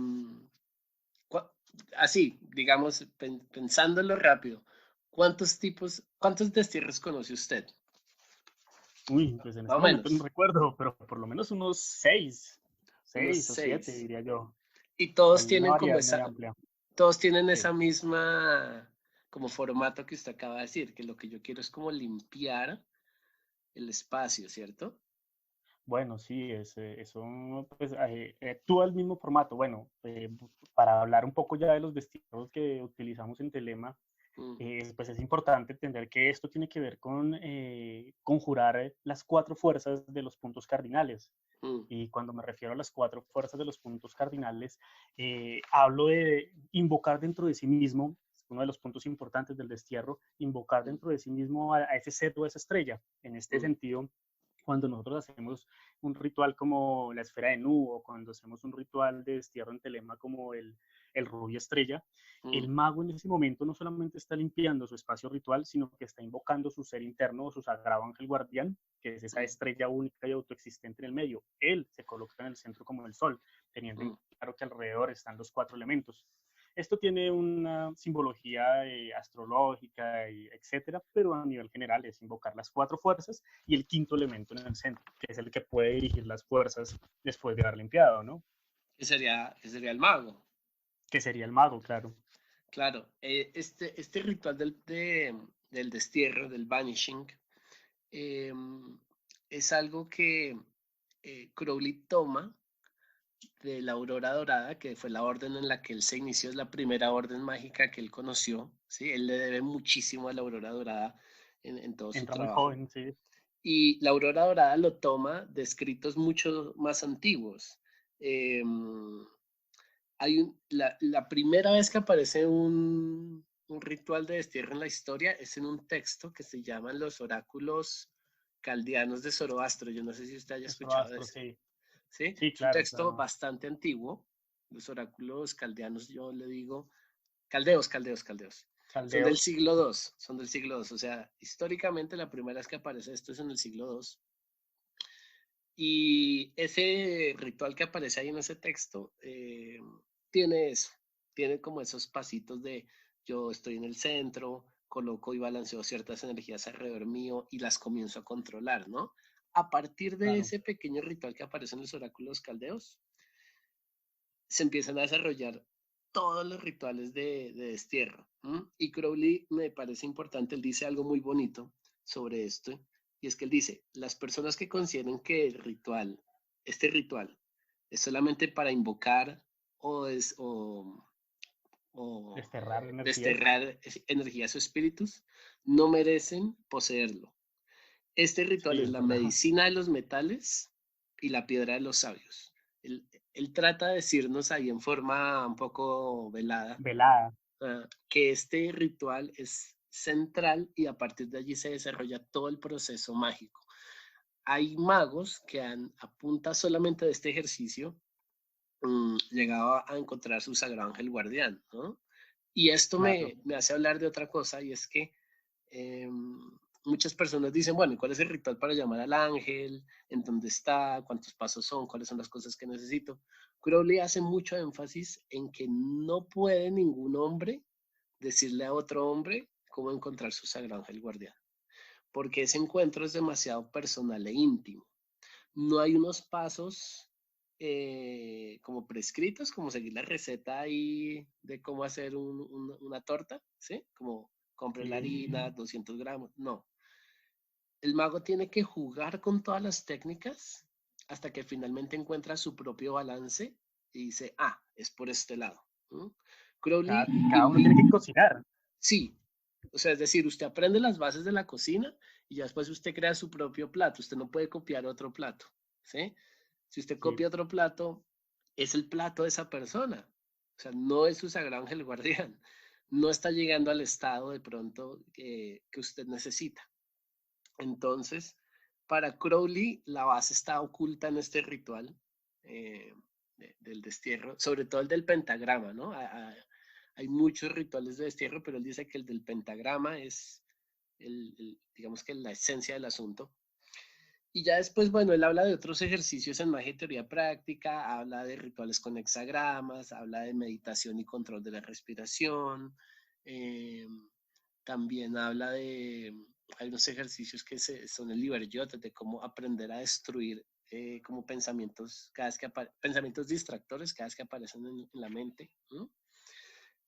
cua- así, digamos, pensándolo rápido, cuántos destierros conoce usted? Uy, pues en Más este o momento no menos, recuerdo, pero por lo menos unos unos seis o siete, 6. diría yo. Y todos Hay una tienen como variedad muy amplia. todos tienen Sí. esa misma como formato que usted acaba de decir, que lo que yo quiero es como limpiar el espacio, ¿cierto? Bueno, sí, eso pues, actúa el mismo formato. Bueno, para hablar un poco ya de los destinos que utilizamos en Telema, Mm, pues es importante entender que esto tiene que ver con conjurar las cuatro fuerzas de los puntos cardinales. mm, Y cuando me refiero a las cuatro fuerzas de los puntos cardinales, hablo de invocar dentro de sí mismo, uno de los puntos importantes del destierro, invocar mm, dentro de sí mismo a ese ser o a esa estrella. En este mm, sentido, cuando nosotros hacemos un ritual como la esfera de Nu o cuando hacemos un ritual de destierro en Telema como el rubio estrella, mm, el mago en ese momento no solamente está limpiando su espacio ritual, sino que está invocando su ser interno o su sagrado ángel guardián, que es esa mm, estrella única y autoexistente en el medio. Él se coloca en el centro como el sol, teniendo mm. en claro que alrededor están los cuatro elementos. Esto tiene una simbología astrológica, y etcétera, pero a nivel general es invocar las cuatro fuerzas y el quinto elemento en el centro, que es el que puede dirigir las fuerzas después de haber limpiado, ¿no? Que sería el mago. Que sería el mago, claro. Claro, este ritual del destierro, del vanishing, es algo que Crowley toma de la aurora dorada, que fue la orden en la que él se inició, es la primera orden mágica que él conoció, ¿sí? Él le debe muchísimo a la aurora dorada en todo su Entra muy trabajo. joven, sí. Y la aurora dorada lo toma de escritos mucho más antiguos. La primera vez que aparece un ritual de destierro en la historia es en un texto que se llaman los oráculos caldeanos de Zoroastro. Yo no sé si usted haya Nuestro escuchado de astro, ese. sí. ¿Sí? Sí, Es un claro, texto claro. bastante antiguo. Los oráculos caldeanos, yo le digo, caldeos. Son del Caldeos. siglo II, son del siglo II. O sea, históricamente la primera vez que aparece esto es en el siglo II. Y ese ritual que aparece ahí en ese texto tiene eso, tiene como esos pasitos de yo estoy en el centro, coloco y balanceo ciertas energías alrededor mío y las comienzo a controlar, ¿no? A partir de Claro. ese pequeño ritual que aparece en los oráculos caldeos, se empiezan a desarrollar todos los rituales de destierro. Y Crowley me parece importante, él dice algo muy bonito sobre esto, y es que él dice, las personas que consideren que este ritual, es solamente para invocar o, es, o Desterrar energías. desterrar energías o espíritus, no merecen poseerlo. Este ritual Sí, es es la verdad. medicina de los metales y la piedra de los sabios. Él trata de decirnos ahí en forma un poco velada Velada. que este ritual es central y a partir de allí se desarrolla todo el proceso mágico. Hay magos que a punta solamente de este ejercicio llegado a encontrar su sagrado ángel guardián, ¿no? Y esto Claro. me hace hablar de otra cosa y es que muchas personas dicen, bueno, ¿y cuál es el ritual para llamar al ángel? ¿En dónde está? ¿Cuántos pasos son? ¿Cuáles son las cosas que necesito? Crowley hace mucho énfasis en que no puede ningún hombre decirle a otro hombre cómo encontrar su sagrado ángel guardián, porque ese encuentro es demasiado personal e íntimo. No hay unos pasos como prescritos, como seguir la receta ahí de cómo hacer una torta, ¿sí? Como compre la Sí. harina, 200 gramos, no. El mago tiene que jugar con todas las técnicas hasta que finalmente encuentra su propio balance y dice, ah, es por este lado. ¿No? Crowley Claro. Y cada uno tiene que invita, cocinar. sí, o sea, es decir, usted aprende las bases de la cocina y ya después usted crea su propio plato, usted no puede copiar otro plato, ¿sí? Si usted Sí. copia otro plato, es el plato de esa persona. O sea, no es su sagrado ángel guardián. No está llegando al estado de pronto que usted necesita. Entonces, para Crowley, la base está oculta en este ritual eh, del destierro, sobre todo el del pentagrama, ¿no? Hay muchos rituales de destierro, pero él dice que el del pentagrama es, digamos que la esencia del asunto. Y ya después, bueno, él habla de otros ejercicios en magia y teoría práctica, habla de rituales con hexagramas, habla de meditación y control de la respiración, eh, también habla de, hay unos ejercicios que son el Liberyote, de cómo aprender a destruir como pensamientos, pensamientos distractores cada vez que aparecen en la mente. ¿No?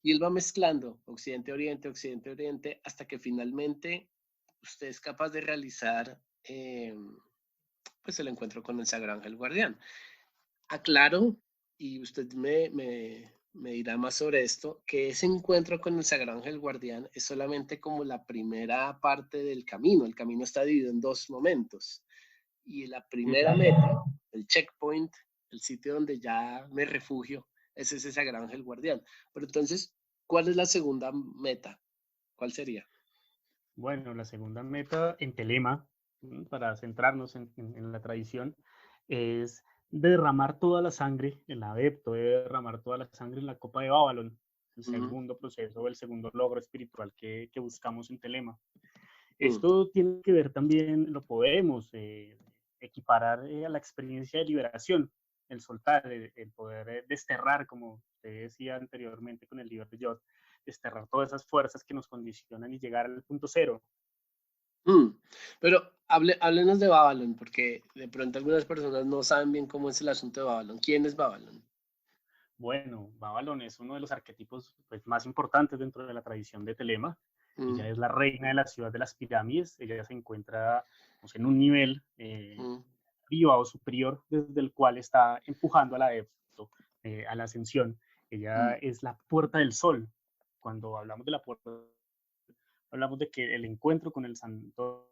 Y él va mezclando occidente, oriente, hasta que finalmente usted es capaz de realizar pues el encuentro con el Sagrado Ángel Guardián. Aclaro, y usted me dirá más sobre esto, que ese encuentro con el Sagrado Ángel Guardián es solamente como la primera parte del camino. El camino está dividido en dos momentos. Y la Sí, primera claro. meta, el checkpoint, el sitio donde ya me refugio, es ese Sagrado Ángel Guardián. Pero entonces, ¿cuál es la segunda meta? ¿Cuál sería? Bueno, la segunda meta en Telema, para centrarnos en la tradición, es derramar toda la sangre, el adepto debe derramar toda la sangre en la copa de Babalón, el Uh segundo proceso, el segundo logro espiritual que buscamos en Telema. -huh. Esto tiene que ver también, lo podemos equiparar a la experiencia de liberación, el soltar, el poder desterrar, como usted decía anteriormente con el libro de Jot, desterrar todas esas fuerzas que nos condicionan y llegar al punto cero. Pero háblenos de Babylon, porque de pronto algunas personas no saben bien cómo es el asunto de Babylon. ¿Quién es Babylon? Bueno, Babylon es uno de los arquetipos pues, más importantes dentro de la tradición de Telema. Ella es la reina de la ciudad de las pirámides. Ella se encuentra, pues, en un nivel arriba o superior desde el cual está empujando al adepto a la ascensión. Ella es la puerta del sol. Cuando hablamos de la puerta, hablamos de que el encuentro con el santo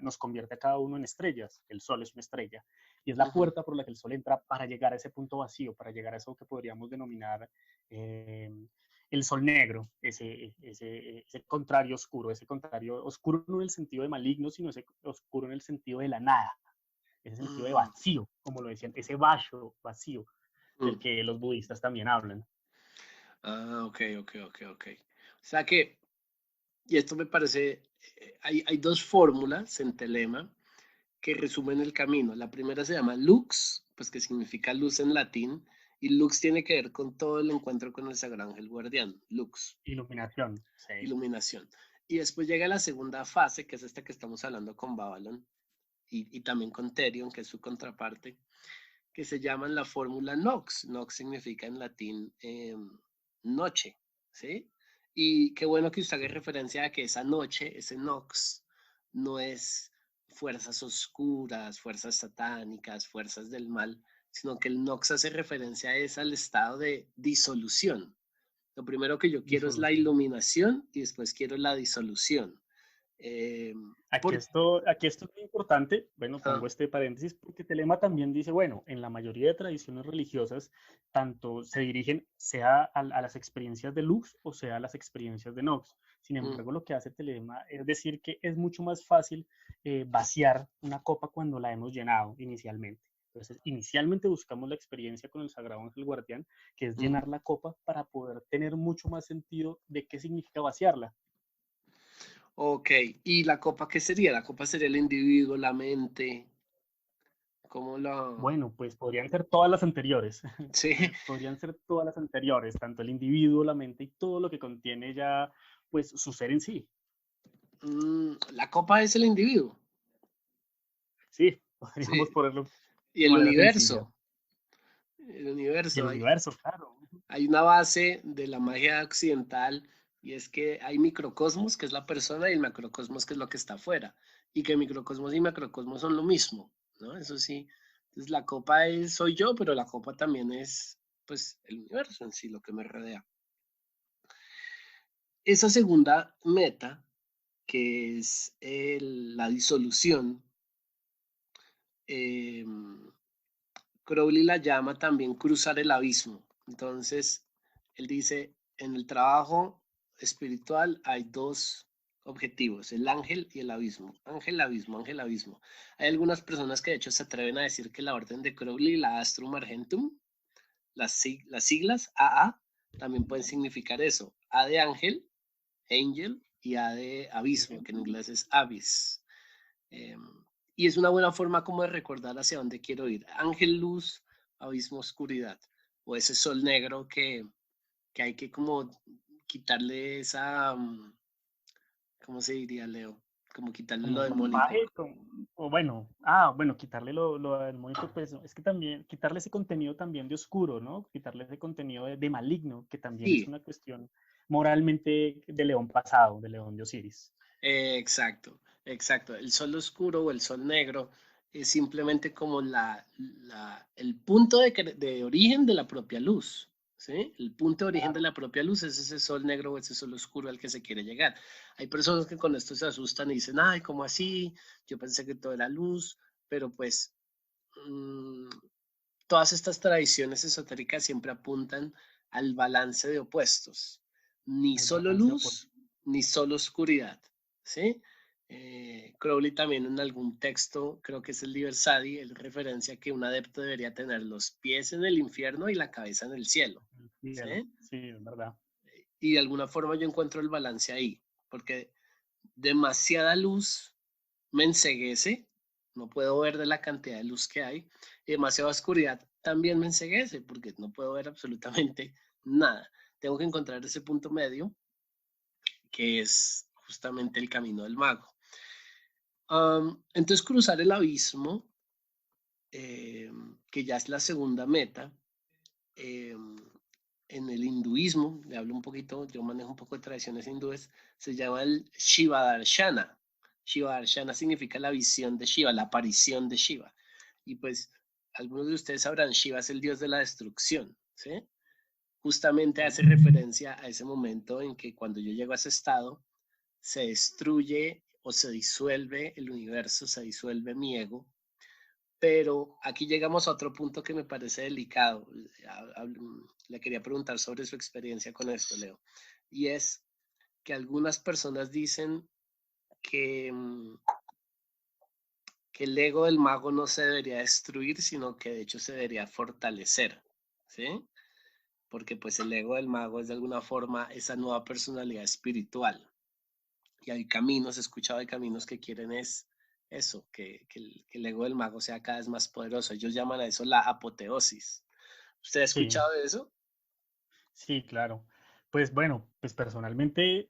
nos convierte a cada uno en estrellas. El sol es una estrella y es la puerta por la que el sol entra para llegar a ese punto vacío, para llegar a eso que podríamos denominar eh, el sol negro, ese contrario oscuro no en el sentido de maligno, sino ese oscuro en el sentido de la nada, ese sentido de vacío, como lo decían, ese vacío del que los budistas también hablan. Ah, ok. O sea que, y esto me parece, hay dos fórmulas en Telema que resumen el camino. La primera se llama Lux, pues que significa luz en latín, y Lux tiene que ver con todo el encuentro con el Sagrado Ángel Guardián, Lux, Iluminación, sí. iluminación. Y después llega la segunda fase, que es esta que estamos hablando con Babylon, y también con Therion, que es su contraparte, que se llaman la fórmula Nox. Nox significa en latín noche, ¿sí? Y qué bueno que usted haga referencia a que esa noche, ese Nox, no es fuerzas oscuras, fuerzas satánicas, fuerzas del mal, sino que el Nox hace referencia al estado de disolución. Lo primero que yo quiero es la Disolución. iluminación y después quiero la disolución. Eh, Aquí por, esto, aquí esto es muy importante, bueno, ah, pongo este paréntesis porque Telema también dice, bueno, en la mayoría de tradiciones religiosas, tanto se dirigen sea a las experiencias de luz o sea a las experiencias de Nox. Sin mm, embargo, lo que hace Telema es decir que es mucho más fácil vaciar una copa cuando la hemos llenado inicialmente. Entonces, inicialmente buscamos la experiencia con el Sagrado Ángel Guardián, que es mm. llenar la copa para poder tener mucho más sentido de qué significa vaciarla. Ok, ¿y la copa qué sería? La copa sería el individuo, la mente, ¿cómo lo...? Bueno, pues podrían ser todas las anteriores. Sí, Podrían ser todas las anteriores, tanto el individuo, la mente y todo lo que contiene ya, pues, su ser en sí. la copa es el individuo, Sí, sí, podríamos ponerlo y de el manera sencilla. universo, el Y el universo, universo, claro. hay una base de la magia occidental y es que hay microcosmos, que es la persona, y el macrocosmos, que es lo que está afuera, y que microcosmos y macrocosmos son lo mismo, ¿no? Eso sí, entonces la copa soy yo, pero la copa también es, pues, el universo en sí, lo que me rodea. Esa segunda meta, que es la disolución, eh, Crowley la llama también cruzar el abismo. Entonces, él dice, en el trabajo espiritual hay dos objetivos, el ángel y el abismo. Ángel, abismo, ángel, abismo. Hay algunas personas que de hecho se atreven a decir que la orden de Crowley, la Astrum Argentum, las siglas AA, también pueden significar eso. A de ángel, angel, y A de abismo, que en inglés es abyss. Eh, y es una buena forma como de recordar hacia dónde quiero ir. Ángel luz, abismo oscuridad. O ese sol negro que hay que como quitarle esa, ¿cómo se diría, Leo? Como quitarle lo Como demónico. ropaje, o bueno, bueno, quitarle lo demónico, pues es que también, quitarle ese contenido también de oscuro, ¿no? Quitarle ese contenido de maligno, que también es Sí, una cuestión moralmente de león pasado, de león de Osiris. exacto, exacto. El sol oscuro o el sol negro es simplemente como el punto de origen de la propia luz, ¿sí? El punto de origen de la propia luz es ese sol negro o ese sol oscuro al que se quiere llegar. Hay personas que con esto se asustan y dicen, ay, ¿cómo así? Yo pensé que todo era luz, pero pues mm, todas estas tradiciones esotéricas siempre apuntan al balance de opuestos. Ni El solo balance opuesto. luz, ni solo oscuridad. ¿Sí? Crowley también en algún texto, creo que es el Liber Sadi, él referencia que un adepto debería tener los pies en el infierno y la cabeza en el cielo. Cielo. ¿Sí? Sí, es verdad. Y de alguna forma yo encuentro el balance ahí, porque demasiada luz me enceguece, no puedo ver de la cantidad de luz que hay, y demasiada oscuridad también me enceguece, porque no puedo ver absolutamente nada. Tengo que encontrar ese punto medio, que es justamente el camino del mago. Entonces, cruzar el abismo, que ya es la segunda meta, eh, en el hinduismo, le hablo un poquito, yo manejo un poco de tradiciones hindúes, se llama el Shiva Darshana. Shiva Darshana significa la visión de Shiva, la aparición de Shiva. Y pues algunos de ustedes sabrán, Shiva es el dios de la destrucción, ¿sí? Justamente Sí, hace referencia a ese momento en que cuando yo llego a ese estado, se destruye o se disuelve el universo, se disuelve mi ego. Pero aquí llegamos a otro punto que me parece delicado. Le quería preguntar sobre su experiencia con esto, Leo. Y es que algunas personas dicen que, que el ego del mago no se debería destruir, sino que de hecho se debería fortalecer, ¿sí? Porque pues el ego del mago es de alguna forma esa nueva personalidad espiritual. Y hay caminos, he escuchado de caminos que quieren es eso, que el ego del mago sea cada vez más poderoso. Ellos llaman a eso la apoteosis. ¿Usted ha sí, escuchado de eso? sí, claro. Pues bueno, pues personalmente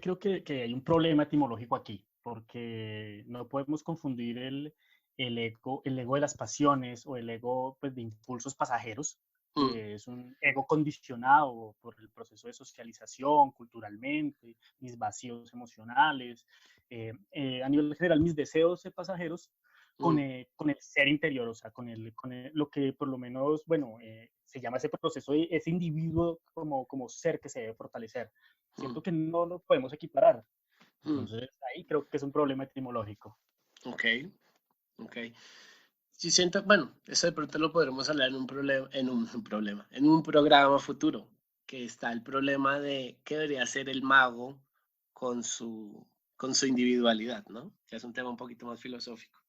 creo que hay un problema etimológico aquí, porque no podemos confundir el ego de las pasiones o el ego pues, de impulsos pasajeros, Mm, que es un ego condicionado por el proceso de socialización, culturalmente, mis vacíos emocionales, a nivel general mis deseos pasajeros mm, con el ser interior, o sea, lo que por lo menos, bueno, se llama ese proceso, de ese individuo como ser que se debe fortalecer. mm, Siento que no lo podemos equiparar. mm. Entonces, ahí creo que es un problema etimológico. Ok, ok. Sí siento, bueno, eso de pronto lo podremos hablar en un problema, un problema, en un programa futuro, que está el problema de qué debería ser el mago con con su individualidad, ¿no? Que es un tema un poquito más filosófico.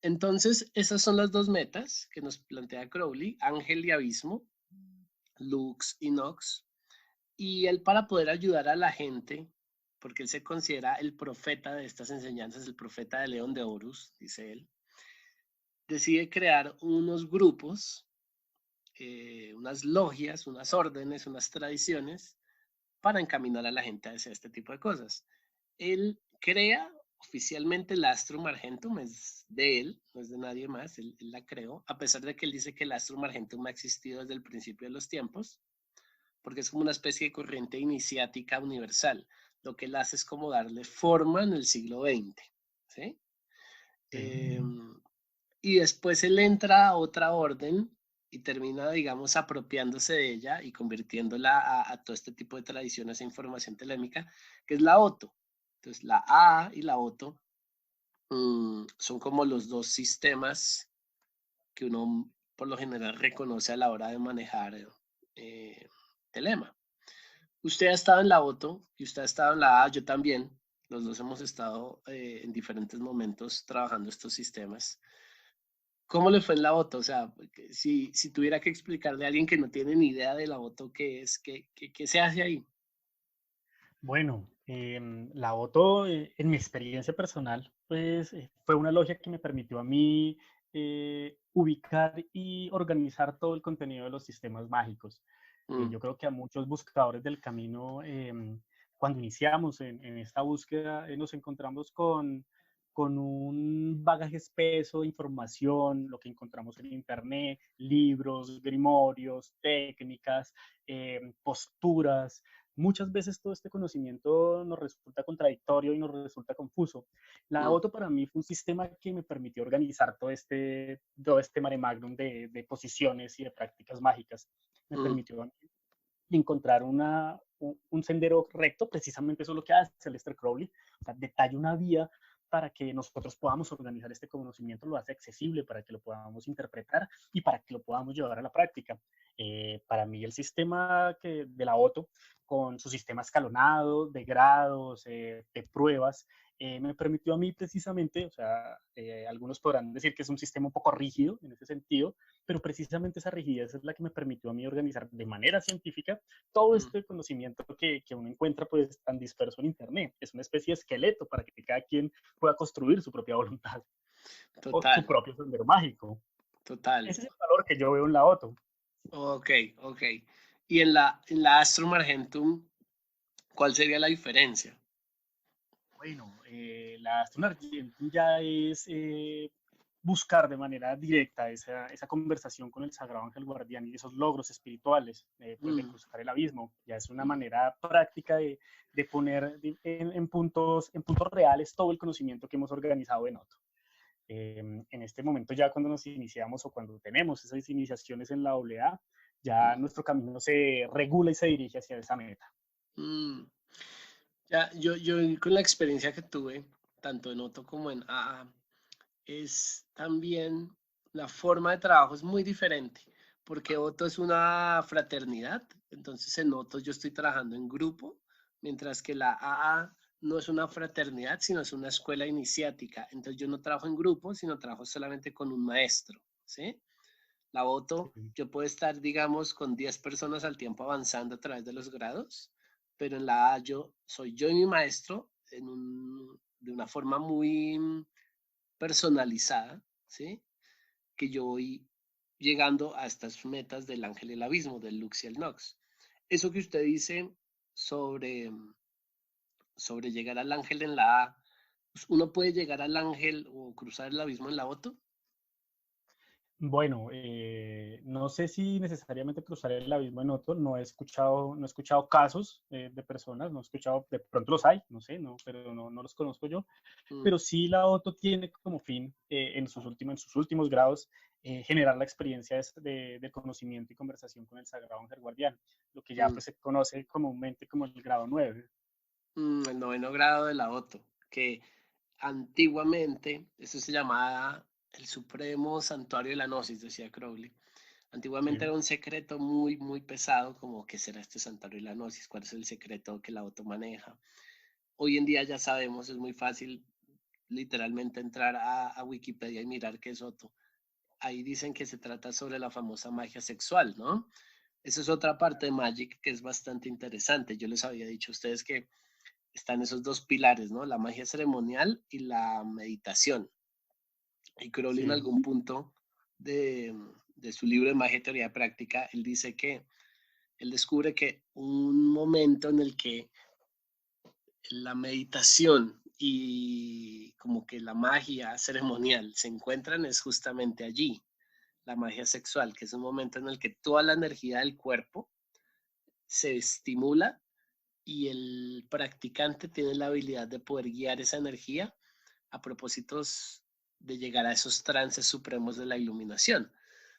Entonces, esas son las dos metas que nos plantea Crowley, Ángel y Abismo, Lux y Nox, y él para poder ayudar a la gente, porque él se considera el profeta de estas enseñanzas, el profeta de León de Horus, dice él, decide crear unos grupos, unas logias, unas órdenes, unas tradiciones para encaminar a la gente a hacer este tipo de cosas. Él crea oficialmente el Astrum Argentum, es de él, no es de nadie más, él la creó, a pesar de que él dice que el Astrum Argentum ha existido desde el principio de los tiempos, porque es como una especie de corriente iniciática universal. Lo que él hace es como darle forma en el siglo XX, ¿sí? Sí. Eh, y después él entra a otra orden y termina, digamos, apropiándose de ella y convirtiéndola a todo este tipo de tradiciones e información telémica, que es la OTO. Entonces, la A y la OTO son como los dos sistemas que uno por lo general reconoce a la hora de manejar eh, Telema. Usted ha estado en la OTO y usted ha estado en la A, yo también. Los dos hemos estado en diferentes momentos trabajando estos sistemas. ¿Cómo le fue en la OTO? O sea, si tuviera que explicarle a alguien que no tiene ni idea de la OTO qué es, qué se hace ahí. Bueno, la Oto, en mi experiencia personal, pues fue una logia que me permitió a mí ubicar y organizar todo el contenido de los sistemas mágicos. Mm, Yo creo que a muchos buscadores del camino, cuando iniciamos en esta búsqueda, nos encontramos con un bagaje espeso de información, lo que encontramos en Internet, libros, grimorios, técnicas, posturas. Muchas veces todo este conocimiento nos resulta contradictorio y nos resulta confuso. La mm, OTO para mí fue un sistema que me permitió organizar todo este mare magnum de posiciones y de prácticas mágicas. Me mm, permitió encontrar un sendero recto, precisamente eso es lo que hace Lester Crowley, o sea, detalla una vía para que nosotros podamos organizar este conocimiento, lo hace accesible para que lo podamos interpretar y para que lo podamos llevar a la práctica. Para mí el sistema de la OTO, con su sistema escalonado, de grados, de pruebas, me permitió a mí precisamente, o sea, algunos podrán decir que es un sistema un poco rígido en ese sentido, pero precisamente esa rigidez es la que me permitió a mí organizar de manera científica todo mm. este conocimiento que uno encuentra pues tan disperso en Internet. Es una especie de esqueleto para que cada quien pueda construir su propia voluntad o su Total, propio sendero mágico. total. Ese es el valor que yo veo en la OTO. Ok, ok. Y en la Astrum Argentum, ¿cuál sería la diferencia? Bueno, la Aston Argentum ya es buscar de manera directa esa conversación con el Sagrado Ángel Guardián y esos logros espirituales, pues de Mm, cruzar el abismo. Ya es una mm, manera práctica de poner en puntos reales todo el conocimiento que hemos organizado en Otto. En este momento ya cuando nos iniciamos o cuando tenemos esas iniciaciones en la AA, ya mm, nuestro camino se regula y se dirige hacia esa meta. mm. Ya, yo con la experiencia que tuve, tanto en Otto como en AA, es también la forma de trabajo es muy diferente, porque Otto es una fraternidad, entonces en Otto yo estoy trabajando en grupo, mientras que la AA no es una fraternidad, sino es una escuela iniciática, entonces yo no trabajo en grupo, sino trabajo solamente con un maestro, ¿sí? La Otto, Sí. yo puedo estar, digamos, con 10 personas al tiempo avanzando a través de los grados, pero en la A yo soy yo y mi maestro de una forma muy personalizada, ¿sí? Que yo voy llegando a estas metas del ángel y el abismo, del Lux y el Nox. Eso que usted dice sobre, sobre llegar al ángel en la A, pues, ¿uno puede llegar al ángel o cruzar el abismo en la Otto? Bueno, no sé si necesariamente cruzar el abismo en otro, no he escuchado casos de personas, no he escuchado, de pronto los hay, no sé, no, pero no los conozco yo, Mm, pero sí la OTO tiene como fin en sus últimos grados generar la experiencia de conocimiento y conversación con el Sagrado Ángel Guardián, lo que ya mm, pues se conoce comúnmente como el grado 9. el noveno grado de la Otto, que antiguamente eso se llamaba el Supremo Santuario de la Gnosis, decía Crowley. Antiguamente Sí. era un secreto muy, muy pesado, como qué será este santuario de la Gnosis, cuál es el secreto que la Otto maneja. Hoy en día ya sabemos, es muy fácil literalmente entrar a Wikipedia y mirar qué es Otto. Ahí dicen que se trata sobre la famosa magia sexual, ¿no? Esa es otra parte de Magic que es bastante interesante. Yo les había dicho a ustedes que están esos dos pilares, ¿no? La magia ceremonial y la meditación. Y Crowley en Sí. algún punto de su libro de Magia, Teoría y Práctica, él dice que él descubre que un momento en el que la meditación y como que la magia ceremonial se encuentran es justamente allí, la magia sexual, que es un momento en el que toda la energía del cuerpo se estimula y el practicante tiene la habilidad de poder guiar esa energía a propósitos de llegar a esos trances supremos de la iluminación.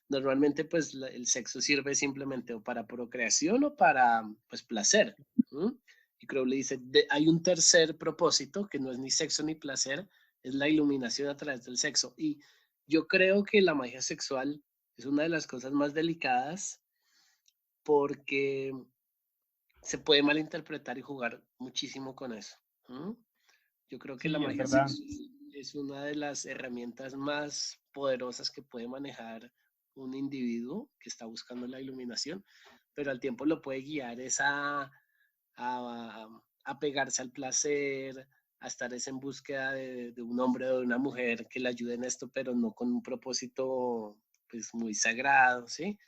Normalmente, pues el sexo sirve simplemente o para procreación o para, pues, placer. ¿Mm? Y Crowley dice, hay un tercer propósito que no es ni sexo ni placer, es la iluminación a través del sexo. Y yo creo que la magia sexual es una de las cosas más delicadas porque se puede malinterpretar y jugar muchísimo con eso. ¿Mm? Yo creo que la Sí, es magia verdad. sexual es una de las herramientas más poderosas que puede manejar un individuo que está buscando la iluminación, pero al tiempo lo puede guiar es a pegarse al placer, a estar es en búsqueda de un hombre o de una mujer que le ayude en esto, pero no con un propósito pues muy sagrado, ¿sí?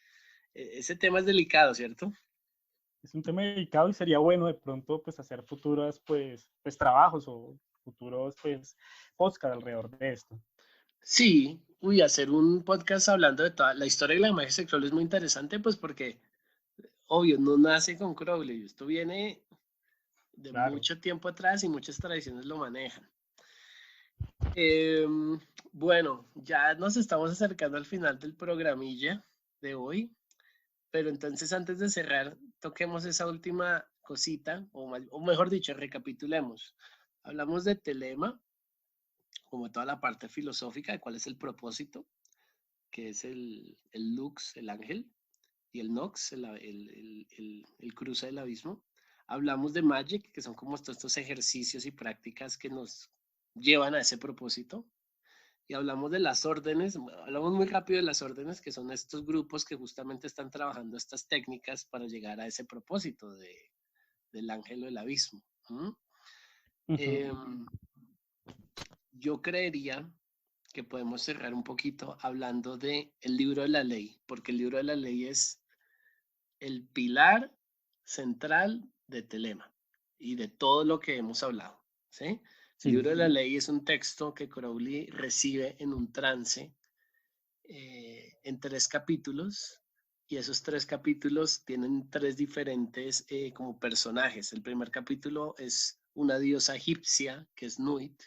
Ese tema es delicado, ¿cierto? Es un tema delicado y sería bueno de pronto pues hacer futuros pues trabajos o futuros pues podcast alrededor de esto. Sí, uy, hacer un podcast hablando de toda la historia de la magia sexual es muy interesante, pues porque, obvio, no nace con Crowley, esto viene de Claro. mucho tiempo atrás y muchas tradiciones lo manejan. Em, bueno, ya nos estamos acercando al final del programilla de hoy, pero entonces antes de cerrar, toquemos esa última cosita, o mejor dicho, recapitulemos. Hablamos de telema, como toda la parte filosófica de cuál es el propósito, que es el Lux, el ángel, y el Nox, el cruce del abismo. Hablamos de Magic, que son como todos estos ejercicios y prácticas que nos llevan a ese propósito. Y hablamos de las órdenes, hablamos muy rápido de las órdenes, que son estos grupos que justamente están trabajando estas técnicas para llegar a ese propósito del ángel o el abismo. ¿Mm? Ujú. Em, yo creería que podemos cerrar un poquito hablando de el libro de la ley, porque el libro de la ley es el pilar central de Telema y de todo lo que hemos hablado, ¿sí? El Sí. libro de la ley es un texto que Crowley recibe en un trance en 3 capítulos, y esos 3 capítulos tienen 3 diferentes como personajes. El primer capítulo es una diosa egipcia que es Nuit.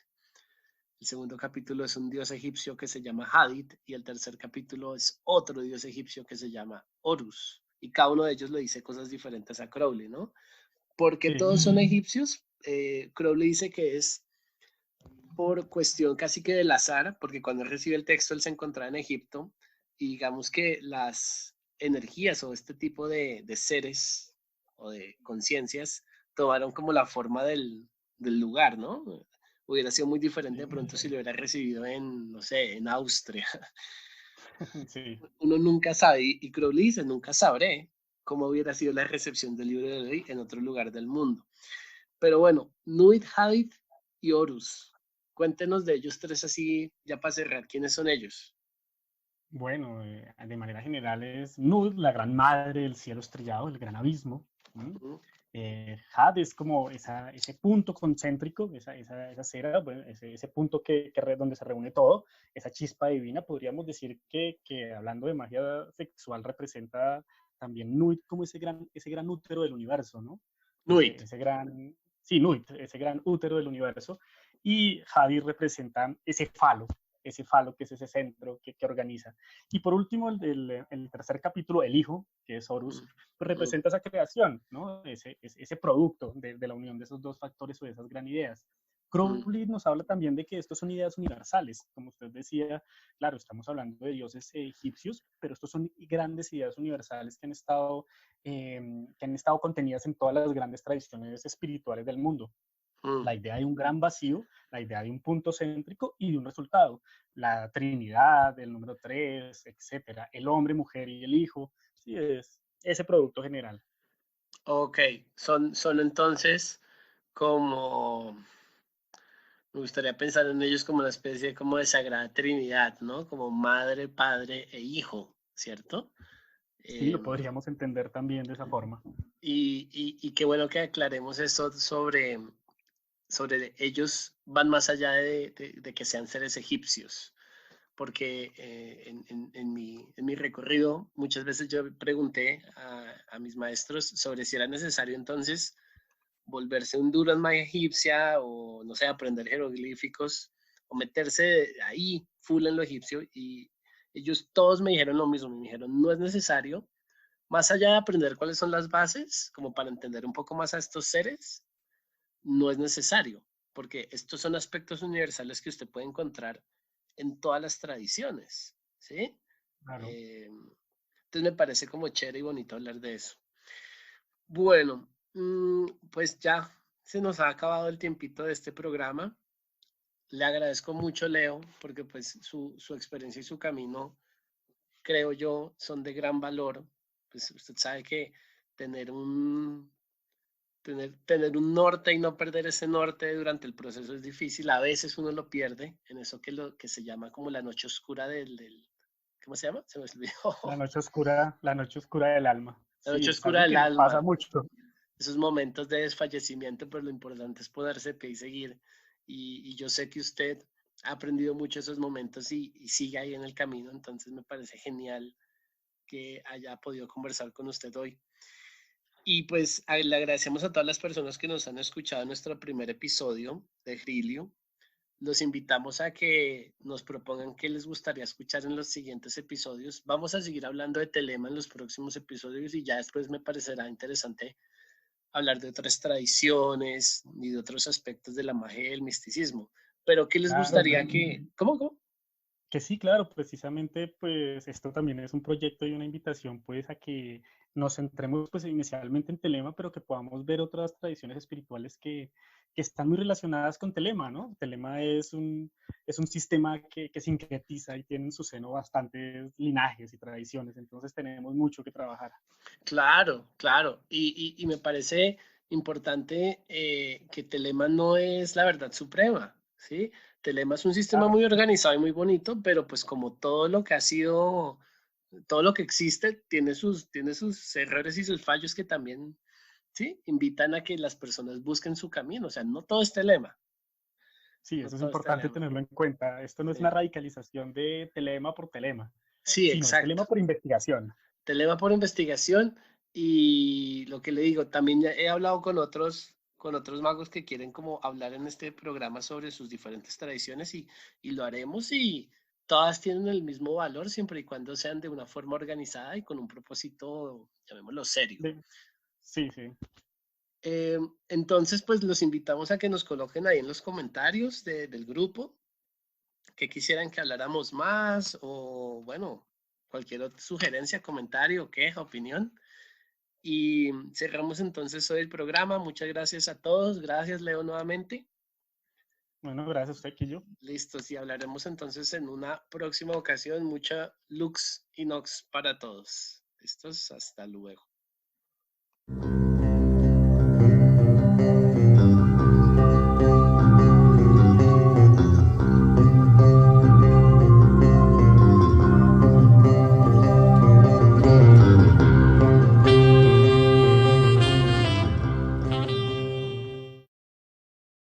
El segundo capítulo es un dios egipcio que se llama Hadith, y el tercer capítulo es otro dios egipcio que se llama Horus. Y cada uno de ellos le dice cosas diferentes a Crowley, ¿no? Porque Sí. todos son egipcios. Crowley dice que es por cuestión casi que del azar, porque cuando él recibe el texto él se encontraba en Egipto, y digamos que las energías o este tipo de seres o de conciencias tomaron como la forma del lugar, ¿no? Hubiera sido muy diferente de Sí. pronto si lo hubiera recibido en, no sé, en Austria. Sí. Uno nunca sabe, y Crowley dice, nunca sabré cómo hubiera sido la recepción del libro de ley en otro lugar del mundo. Pero bueno, Nuit, Hadith y Horus. Cuéntenos de ellos tres así, ya para cerrar, ¿quiénes son ellos? Bueno, de manera general es Nud, la gran madre del cielo estrellado, el gran abismo. ¿M? Ujú, Had es como ese punto concéntrico, esa cera, bueno, ese punto donde se reúne todo, esa chispa divina. Podríamos decir que hablando de magia sexual representa también Nuit como ese gran útero del universo, ¿no? Nuit. Ese gran, sí, Nuit, ese gran útero del universo. Y Hadi representa ese falo que es ese centro que organiza. Y por último, el tercer capítulo, el hijo, que es Horus, pues Mm, representa esa creación, ¿no? Ese producto de la unión de esos dos factores o de esas gran ideas. mm, Crowley nos habla también de que estos son ideas universales. Como usted decía, claro, estamos hablando de dioses egipcios, pero estos son grandes ideas universales que han estado contenidas en todas las grandes tradiciones espirituales del mundo. mm. La idea de un gran vacío, la idea de un punto céntrico y de un resultado. La Trinidad, el número 3, etcétera. El hombre, mujer y el hijo. Sí, es ese producto general. Ok, son entonces como, me gustaría pensar en ellos como una especie como de Sagrada Trinidad, ¿no? Como madre, padre e hijo, ¿cierto? Sí, Eh, lo podríamos entender también de esa forma. y qué bueno que aclaremos esto sobre ellos van más allá de que sean seres egipcios, porque en mi recorrido muchas veces yo pregunté a mis maestros sobre si era necesario entonces volverse un duro en magia egipcia o, no sé, aprender jeroglíficos o meterse ahí full en lo egipcio, y ellos todos me dijeron lo mismo, me dijeron, no es necesario, más allá de aprender cuáles son las bases, como para entender un poco más a estos seres, no es necesario, porque estos son aspectos universales que usted puede encontrar en todas las tradiciones, ¿sí? Claro. Eh, entonces me parece como chévere y bonito hablar de eso. Bueno, pues ya se nos ha acabado el tiempito de este programa. Le agradezco mucho, Leo, porque pues su experiencia y su camino, creo yo, son de gran valor. Pues usted sabe que tener un, tener un norte y no perder ese norte durante el proceso es difícil. A veces uno lo pierde en eso que se llama como la noche oscura ¿cómo se llama? Se me olvidó. La noche oscura del alma. La Sí, noche es oscura algo del que nos pasa alma. mucho. Esos momentos de desfallecimiento, pero lo importante es ponerse de pie y seguir. Y yo sé que usted ha aprendido mucho esos momentos y sigue ahí en el camino, entonces me parece genial que haya podido conversar con usted hoy. Y pues le agradecemos a todas las personas que nos han escuchado en nuestro primer episodio de Grilio. Los invitamos a que nos propongan qué les gustaría escuchar en los siguientes episodios. Vamos a seguir hablando de Telema en los próximos episodios, y ya después me parecerá interesante hablar de otras tradiciones y de otros aspectos de la magia y el misticismo. Pero ¿qué les Claro, gustaría cómo? que sí, claro, precisamente pues esto también es un proyecto y una invitación pues a que nos centremos pues inicialmente en Telema, pero que podamos ver otras tradiciones espirituales que están muy relacionadas con Telema, ¿no? Telema es un sistema que sincretiza y tiene en su seno bastantes linajes y tradiciones, entonces tenemos mucho que trabajar. Claro, claro. Y me parece importante que Telema no es la verdad suprema, ¿sí? Telema es un sistema Claro, muy organizado y muy bonito, pero pues como todo lo que ha sido, todo lo que existe, tiene sus errores y sus fallos que también, ¿sí? Invitan a que las personas busquen su camino. O sea, no todo es Telema. Sí, No eso es todo es importante telema. tenerlo en cuenta. Esto no es una Sí, radicalización de telema por telema, sí, sino es telema exacto. por investigación. Telema por investigación y lo que le digo, también ya he hablado con otros magos que quieren como hablar en este programa sobre sus diferentes tradiciones y lo haremos y todas tienen el mismo valor siempre y cuando sean de una forma organizada y con un propósito, llamémoslo serio. De- sí, sí. Entonces, pues los invitamos a que nos coloquen ahí en los comentarios del grupo que quisieran que habláramos más o bueno, cualquier otra sugerencia, comentario, queja, opinión. Y cerramos entonces hoy el programa. Muchas gracias a todos. Gracias, Leo, nuevamente. Bueno, gracias a usted, Quillo. Listo, sí, hablaremos entonces en una próxima ocasión. Mucha Lux y Nox para todos. Listos, hasta luego.